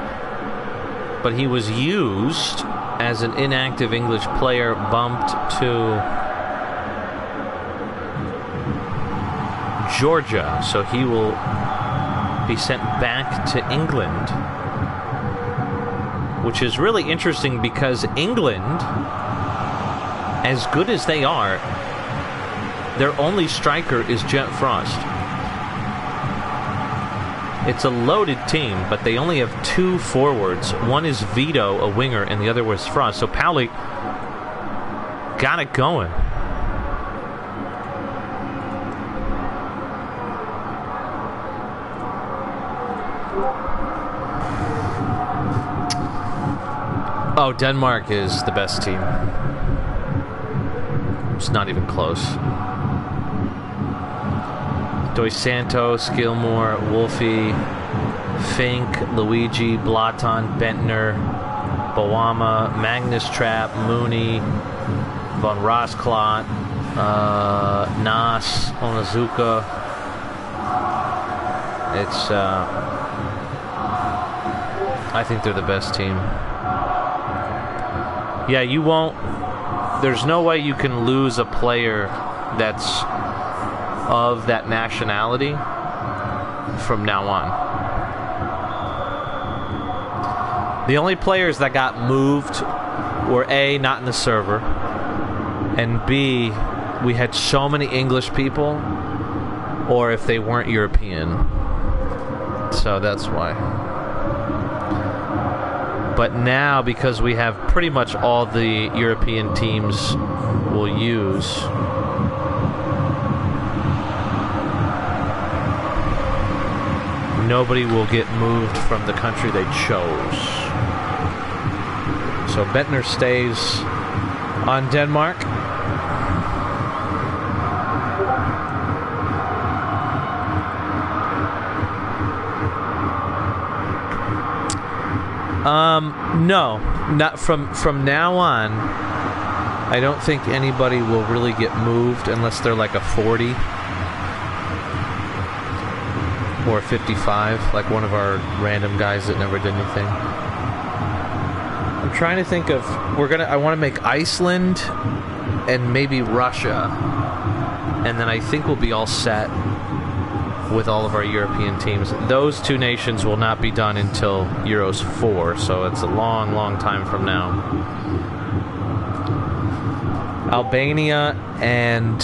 but he was used as an inactive English player, bumped to Georgia, so he will be sent back to England, which is really interesting because England, as good as they are, their only striker is Jet Frost. It's a loaded team, but they only have 2 forwards. One is Vito, a winger, and the other was Frost. So Powley got it going. Oh, Denmark is the best team. It's not even close. Dos Santos, Gilmore, Wolfie, Fink, Luigi, Blaton, Bentner, Boama, Magnus Trapp, Mooney, Von Rosklot, Nas, Onazuka. It's, I think they're the best team. Yeah, you won't, there's no way you can lose a player that's of that nationality from now on. The only players that got moved were A, not in the server, and B, we had so many English people, or if they weren't European. So that's why. But now, because we have pretty much all the European teams we'll use, nobody will get moved from the country they chose. So Bentner stays on Denmark. No, not from now on. I don't think anybody will really get moved unless they're like a 40 or a 55, like one of our random guys that never did anything. I'm trying to think of I want to make Iceland and maybe Russia, and then I think we'll be all set with all of our European teams. Those two nations will not be done until Euros 4, so it's a long, long time from now. Albania and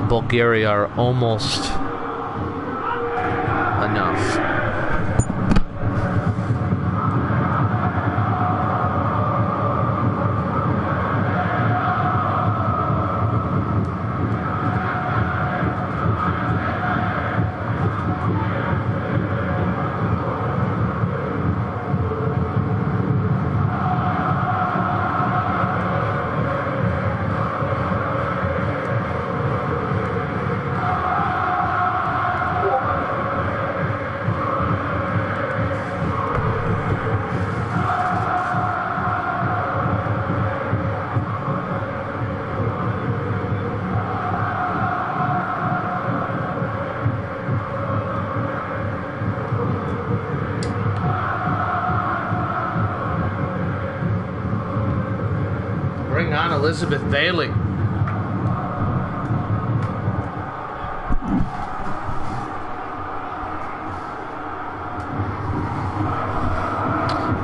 Bulgaria are almost enough. Elizabeth Bailey.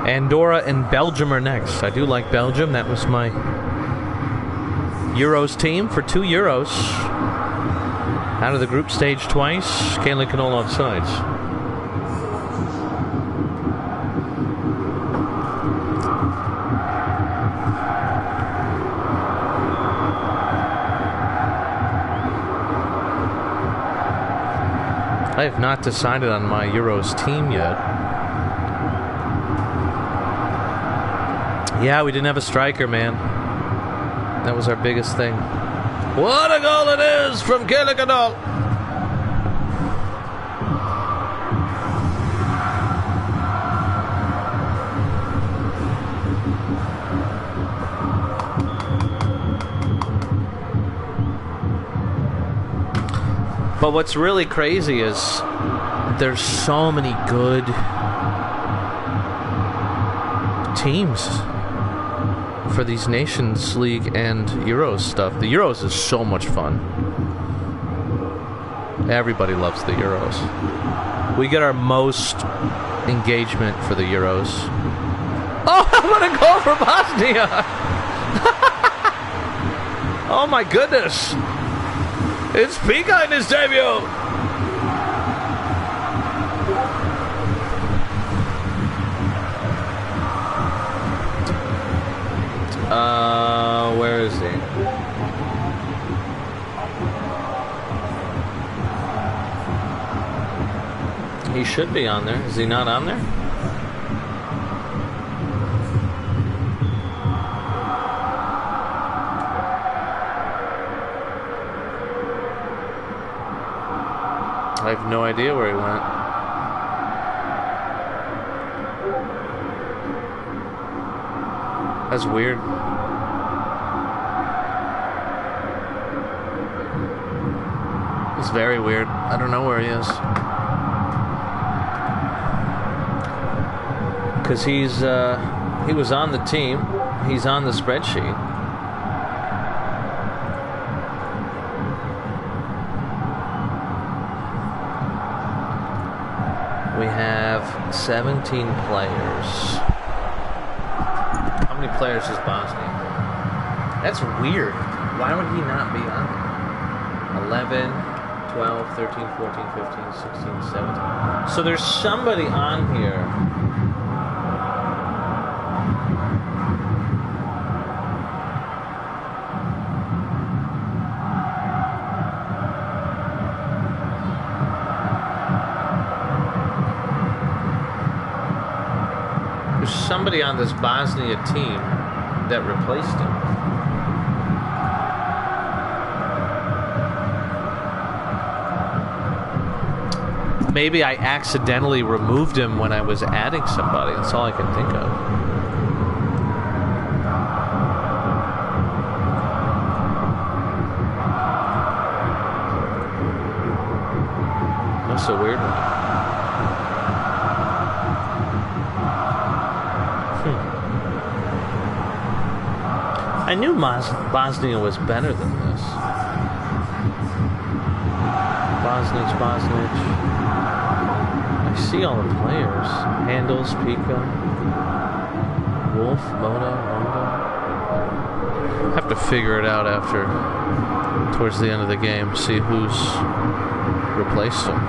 Andorra and Belgium are next. I do like Belgium. That was my Euros team for 2 Euros. Out of the group stage twice. Kaylee Canola offsides. I have not decided on my Euros team yet. Yeah, we didn't have a striker, man. That was our biggest thing. What a goal it is from Killiganall! But what's really crazy is there's so many good teams for these Nations League and Euros stuff. The Euros is so much fun. Everybody loves the Euros. We get our most engagement for the Euros. Oh, what a goal for Bosnia! Oh my goodness! It's Pika in his debut! Where is he? He should be on there. Is he not on there? I have no idea where he went. That's weird. It's very weird. I don't know where he is. Because he was on the team. He's on the spreadsheet. We have 17 players. How many players is Bosnia? That's weird. Why would he not be on there? 11, 12, 13, 14, 15, 16, 17. So there's somebody on here. Somebody on this Bosnia team that replaced him. maybe I accidentally removed him when I was adding somebody. That's all I can think of. That's a weird one. I knew Bosnia was better than this. Bosnich. I see all the players. Handles, Pika, Wolf, Moda, Rondo. Have to figure it out towards the end of the game, see who's replaced him.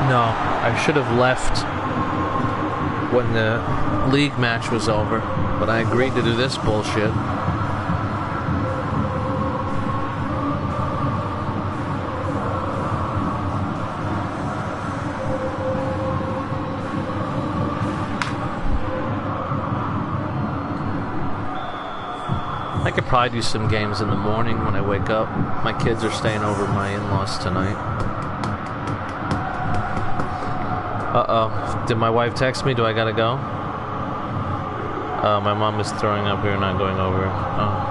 No, I should have left when the league match was over, but I agreed to do this bullshit. I could probably do some games in the morning when I wake up. My kids are staying over at my in-laws tonight. Uh-oh. Did my wife text me? Do I gotta go? My mom is throwing up here, not going over. Oh.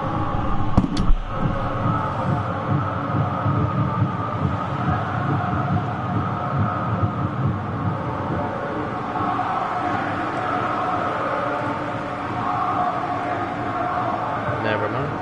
Never mind.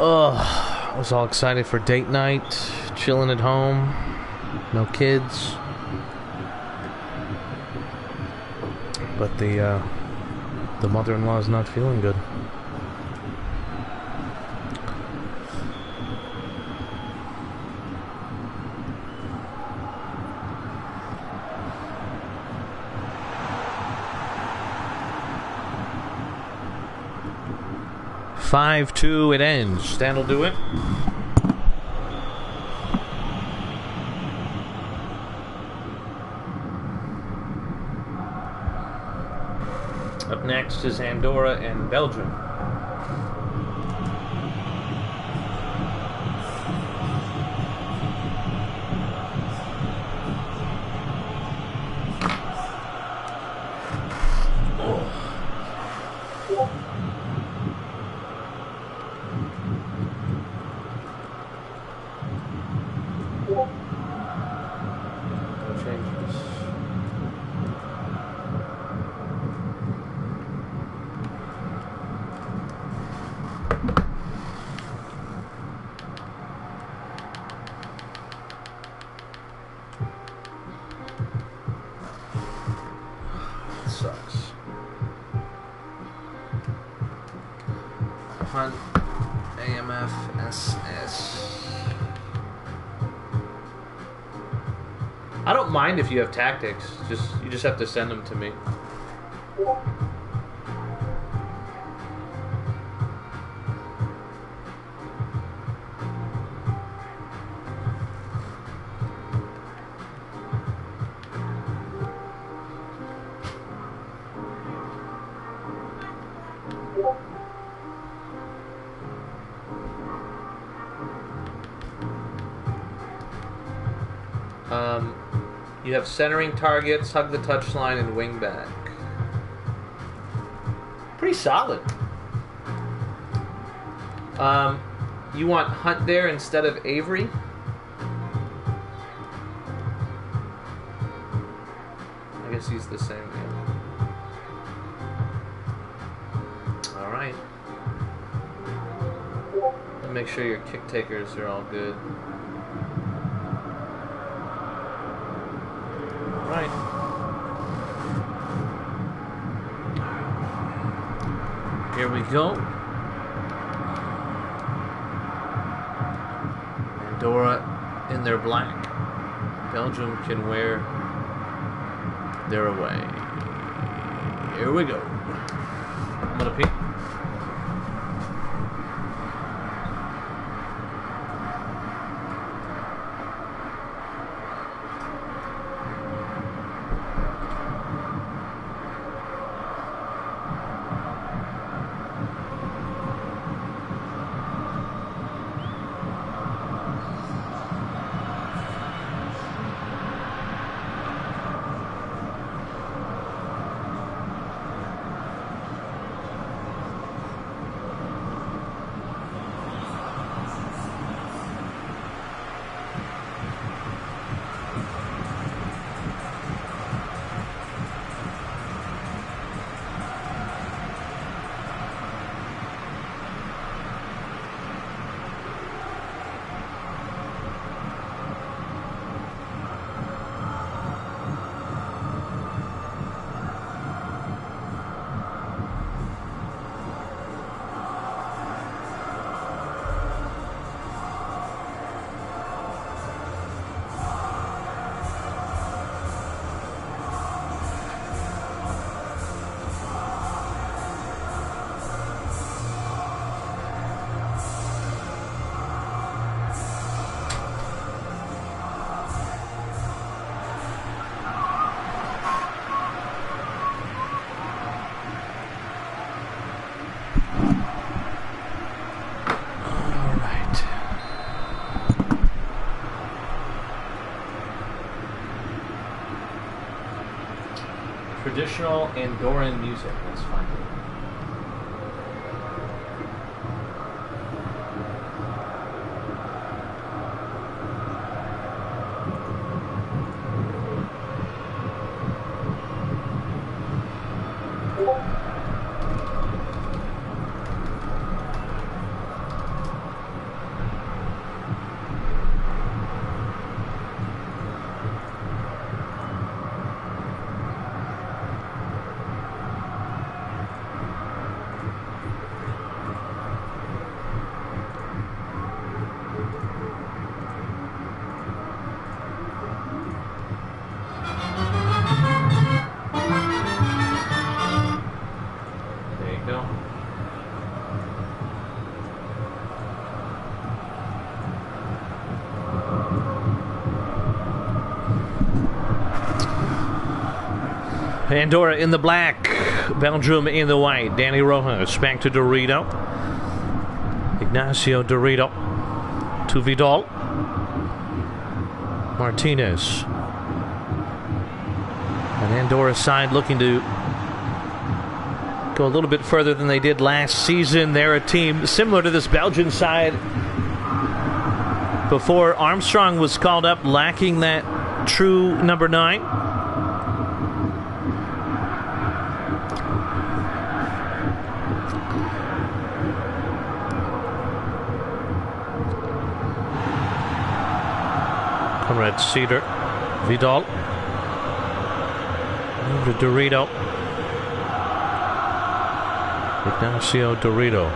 I was all excited for date night, chilling at home, no kids. But the mother-in-law is not feeling good. Five-2 it ends. Stan will do it. Up next is Andorra and Belgium. Sucks. Hunt AMF SS. I don't mind if you have tactics. You just have to send them to me. You have centering targets, hug the touchline, and wing back. Pretty solid. You want Hunt there instead of Avery? I guess he's the same. Yeah. Alright. Make sure your kick takers are all good. Right. Here we go. Andorra in their black. Belgium can wear their away. Here we go. I'm gonna peek. Traditional Andorran music. That's fine. Andorra in the black, Belgium in the white. Danny Rojas back to Dorito. Ignacio Dorito to Vidal. Martinez. An Andorra side looking to go a little bit further than they did last season. They're a team similar to this Belgian side before Armstrong was called up, lacking that true number 9. Conrad Cedar, Vidal, over to Dorito. Ignacio Dorito.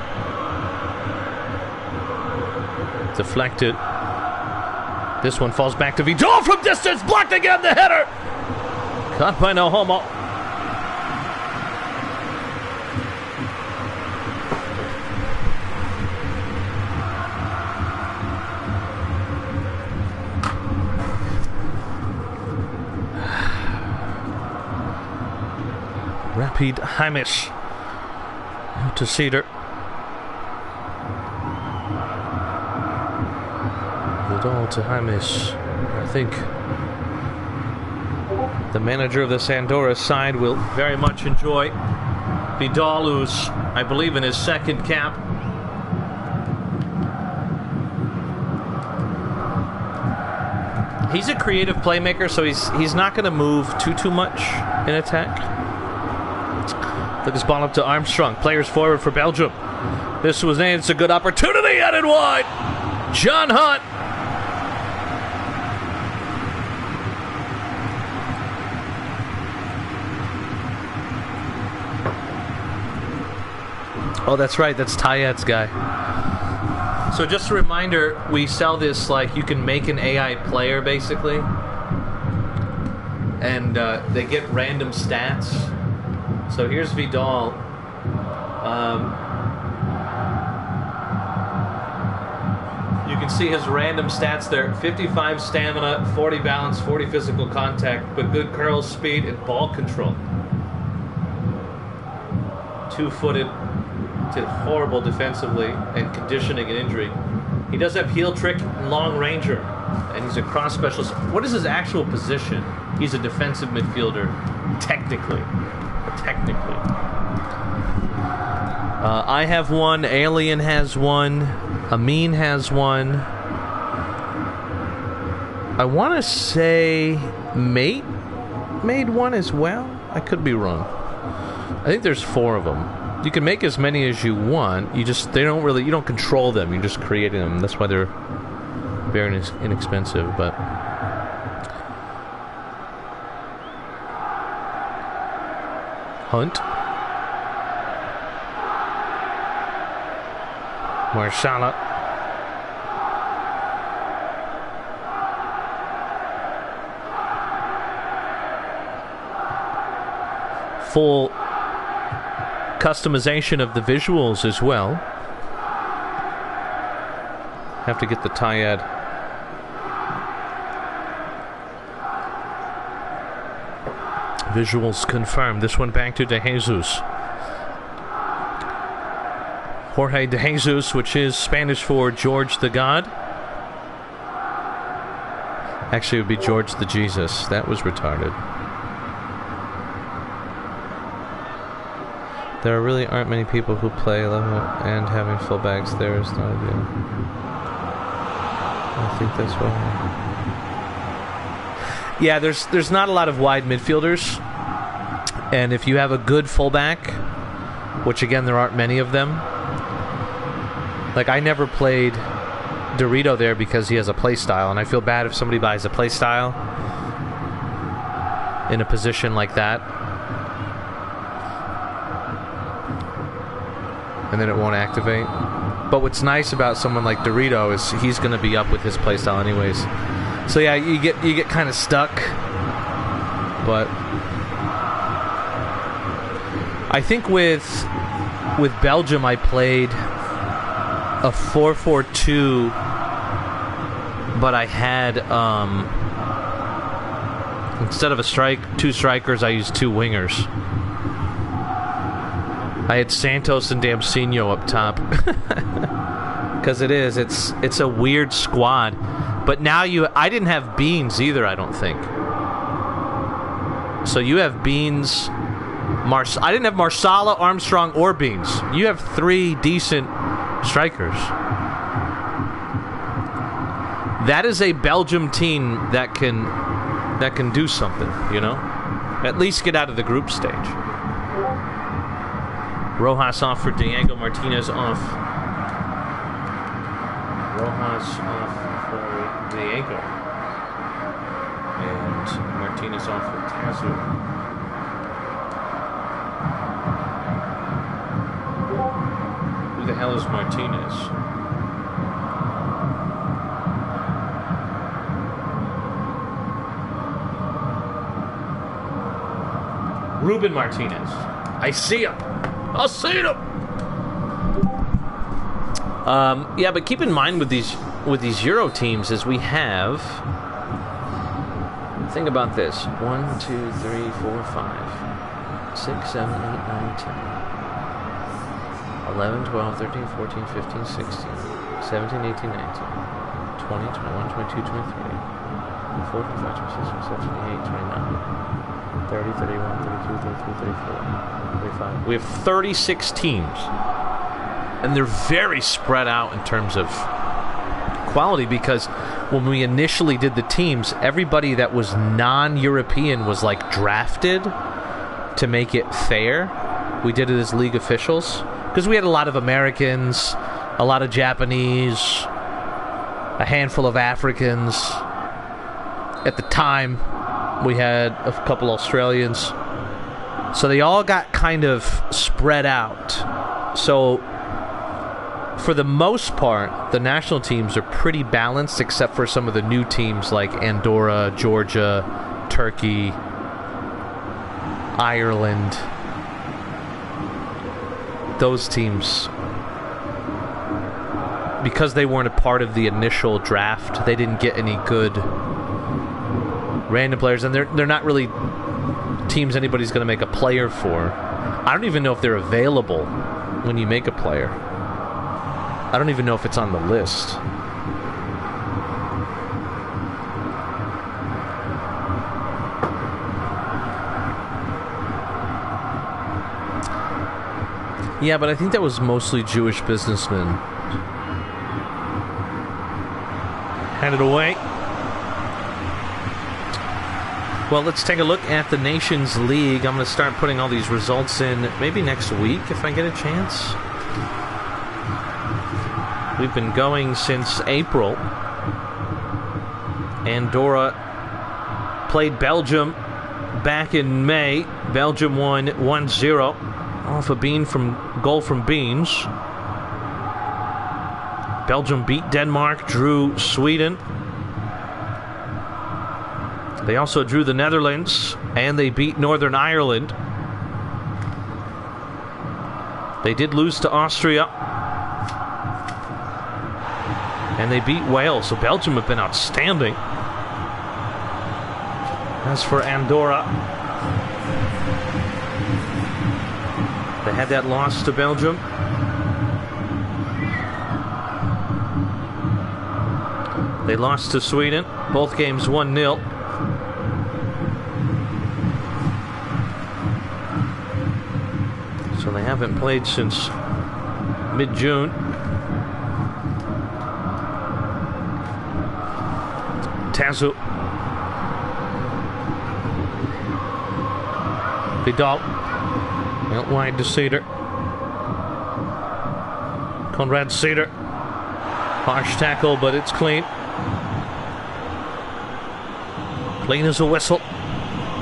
Deflected. This one falls back to Vidal from distance. Blocked again, the header. Caught by No Homo. Rapid Hamish to Cedar. Vidal to Hamish. I think the manager of this Andorra side will very much enjoy Vidal, who's, I believe, in his second cap. He's a creative playmaker, so he's not going to move too much in attack. Took his ball up to Armstrong. Players forward for Belgium. This was in. It's a good opportunity. Headed wide. John Hunt. Oh, that's right. That's Tayed's guy. So just a reminder, we sell this like you can make an AI player, basically. And they get random stats. So here's Vidal. You can see his random stats there. 55 stamina, 40 balance, 40 physical contact, but good curl speed and ball control. 2-footed, did horrible defensively and conditioning and injury. He does have heel trick and long ranger, and he's a cross specialist. What is his actual position? He's a defensive midfielder, technically. I have one, Alien has one, Amin has one. I want to say Mate made one as well. I could be wrong. I think there's 4 of them. You can make as many as you want. You don't control them. You're just creating them. That's why they're very inexpensive. But Hunt, Marsala, full customization of the visuals as well. Have to get the Tayed. Visuals confirmed. This one back to De Jesus. Jorge De Jesus, which is Spanish for George the God. Actually, it would be George the Jesus. That was retarded. There really aren't many people who play level, and having fullbacks there is not ideal. I think that's why. Yeah, there's not a lot of wide midfielders, and if you have a good fullback, which again there aren't many of them. Like, I never played Dorito there because he has a play style, and I feel bad if somebody buys a play style in a position like that, and then it won't activate. But what's nice about someone like Dorito is he's going to be up with his playstyle anyways. So yeah, you get kind of stuck. But I think with Belgium I played a 4-4-2, but I had Instead of two strikers, I used 2 wingers. I had Santos and Damsinho up top. Because it's a weird squad. But now I didn't have Beans either, I don't think. So you have Beans, I didn't have Marsala, Armstrong, or Beans. You have 3 decent strikers. That is a Belgium team that can do something, you know? At least get out of the group stage. Rojas off for Diego, Martinez off. Rojas off for Diego. And Martinez off for Tazu. Who the hell is Martinez? Ruben Martinez. I see him. I'll see him. Yeah, but keep in mind with these Euro teams is we have. Think about this: 1, 2, 3, 4, 5, 6, 7, 8, 9, 10, 11, 12, 13, 14, 15, 16, 17, 18, 19, 20, 21, 22, 23, 24, 25, 26, 27, 28, 29. 30, 31, 32, 33, 34, 35. We have 36 teams. And they're very spread out in terms of quality because when we initially did the teams, everybody that was non-European was like drafted to make it fair. We did it as league officials because we had a lot of Americans, a lot of Japanese, a handful of Africans. At the time, we had a couple Australians. So they all got kind of spread out. So for the most part, the national teams are pretty balanced except for some of the new teams like Andorra, Georgia, Turkey, Ireland. Those teams, because they weren't a part of the initial draft, they didn't get any good random players, and they're not really teams anybody's going to make a player for. I don't even know if they're available when you make a player. I don't even know if it's on the list. Yeah, but I think that was mostly Jewish businessmen. Hand it away. Well, let's take a look at the Nations League. I'm going to start putting all these results in maybe next week if I get a chance. We've been going since April. Andorra played Belgium back in May. Belgium won 1-0 off a goal from Beans. Belgium beat Denmark, drew Sweden. They also drew the Netherlands, and they beat Northern Ireland. They did lose to Austria. And they beat Wales, so Belgium have been outstanding. As for Andorra, they had that loss to Belgium. They lost to Sweden, both games 1-0. So they haven't played since mid-June. Tazu. Vidal. Out wide to Cedar. Conrad Cedar. Harsh tackle, but it's clean. Clean as a whistle.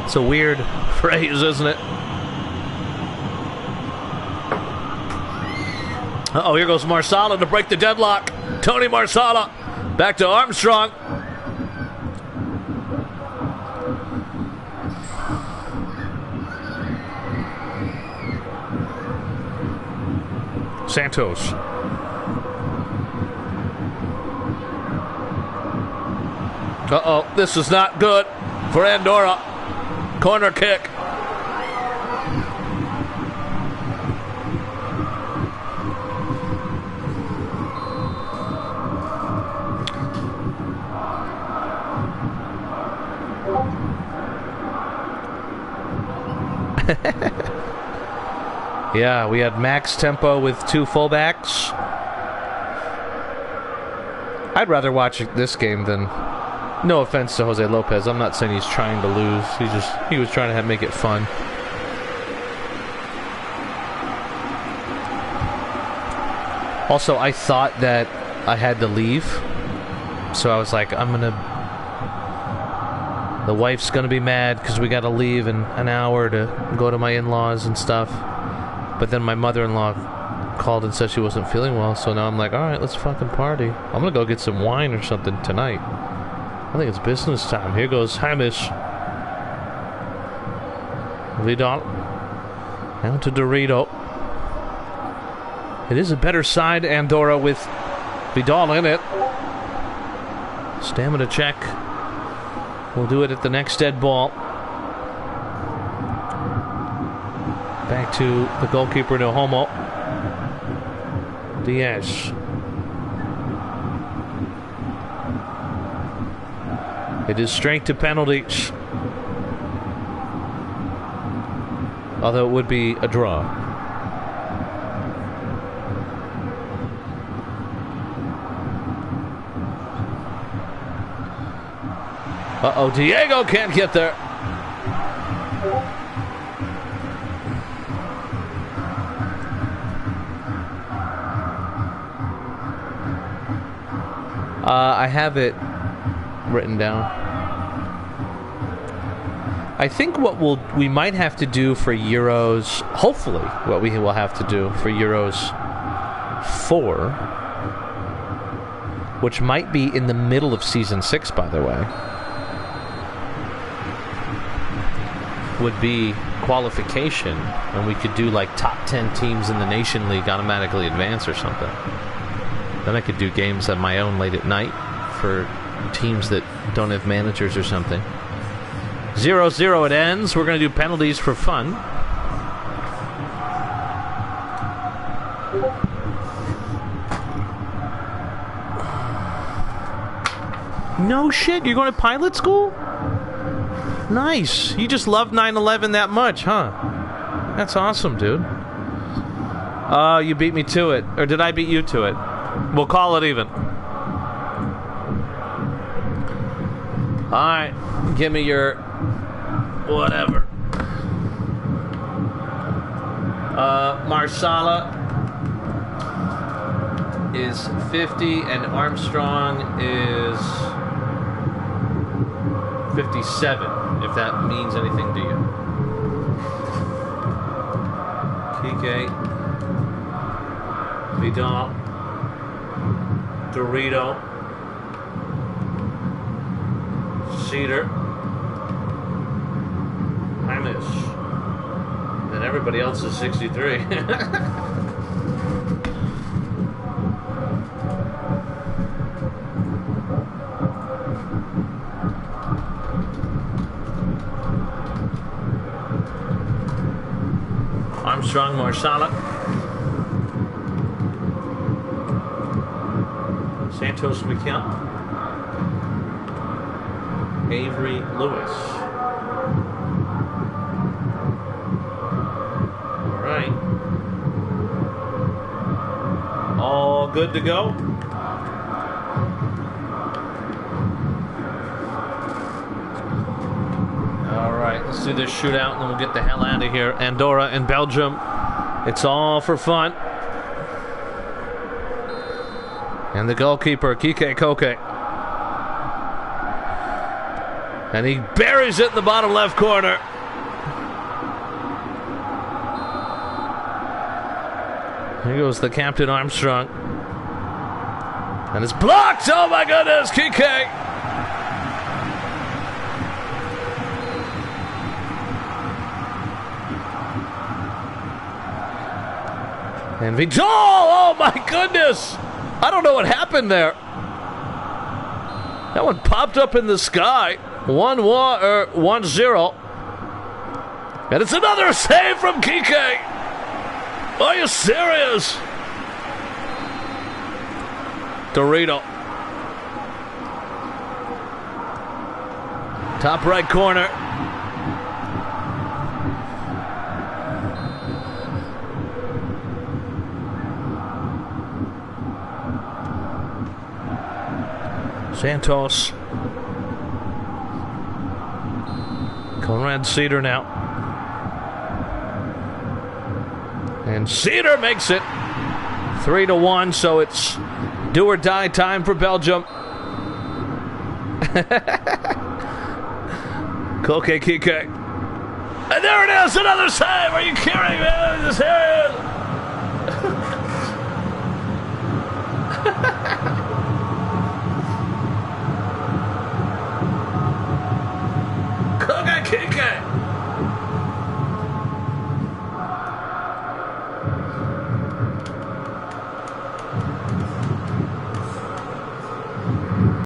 It's a weird phrase, isn't it? Uh-oh, here goes Marsala to break the deadlock. Tony Marsala. Back to Armstrong. Santos. Uh-oh, this is not good. for Andorra. Corner kick. Yeah, we had max tempo with 2 fullbacks. I'd rather watch this game than... No offense to Jose Lopez. I'm not saying he's trying to lose. He was trying to make it fun. Also, I thought that I had to leave. So I was like, the wife's gonna be mad because we gotta leave in an hour to go to my in-laws and stuff. But then my mother-in-law called and said she wasn't feeling well, so now I'm like, alright, let's fucking party. I'm gonna go get some wine or something tonight. I think it's business time. Here goes Hamish. Vidal. Down to Dorito. It is a better side, Andorra, with Vidal in it. Stamina check. We'll do it at the next dead ball. Back to the goalkeeper, no homo. Diaz. It is straight to penalties. Although it would be a draw. Uh-oh, Diego can't get there. I have it written down. I think what we might have to do for Euros, hopefully what we will have to do for Euros 4, which might be in the middle of Season 6, by the way, would be qualification, and we could do like top 10 teams in the Nation League automatically advance or something. Then I could do games on my own late at night for teams that don't have managers or something. 0-0 it ends. We're going to do penalties for fun. No shit, you're going to pilot school? Nice. You just love 9/11 that much, huh? That's awesome, dude. You beat me to it. Or did I beat you to it? We'll call it even. Alright. Give me your... whatever. Marsala is 50 and Armstrong is 57, if that means anything to you. Kike, Vidal, Dorito, Cedar, Hamish. Then everybody else is 63. Armstrong, Marsala, Santos McKell, Avery Lewis. All right. All good to go. Let's do this shootout and then we'll get the hell out of here. Andorra and Belgium. It's all for fun. And the goalkeeper, Kike Koke. And he buries it in the bottom left corner. Here goes the captain, Armstrong. And it's blocked! Oh my goodness, Kike! And Vidal! Oh my goodness! I don't know what happened there. That one popped up in the sky. 1-0. And it's another save from Kike. Are you serious? Dorito. Top right corner. Santos. Conrad Cedar now. And Cedar makes it 3-1, so it's do or die time for Belgium. Koke Kike. And there it is, another save. Are you kidding me? This here is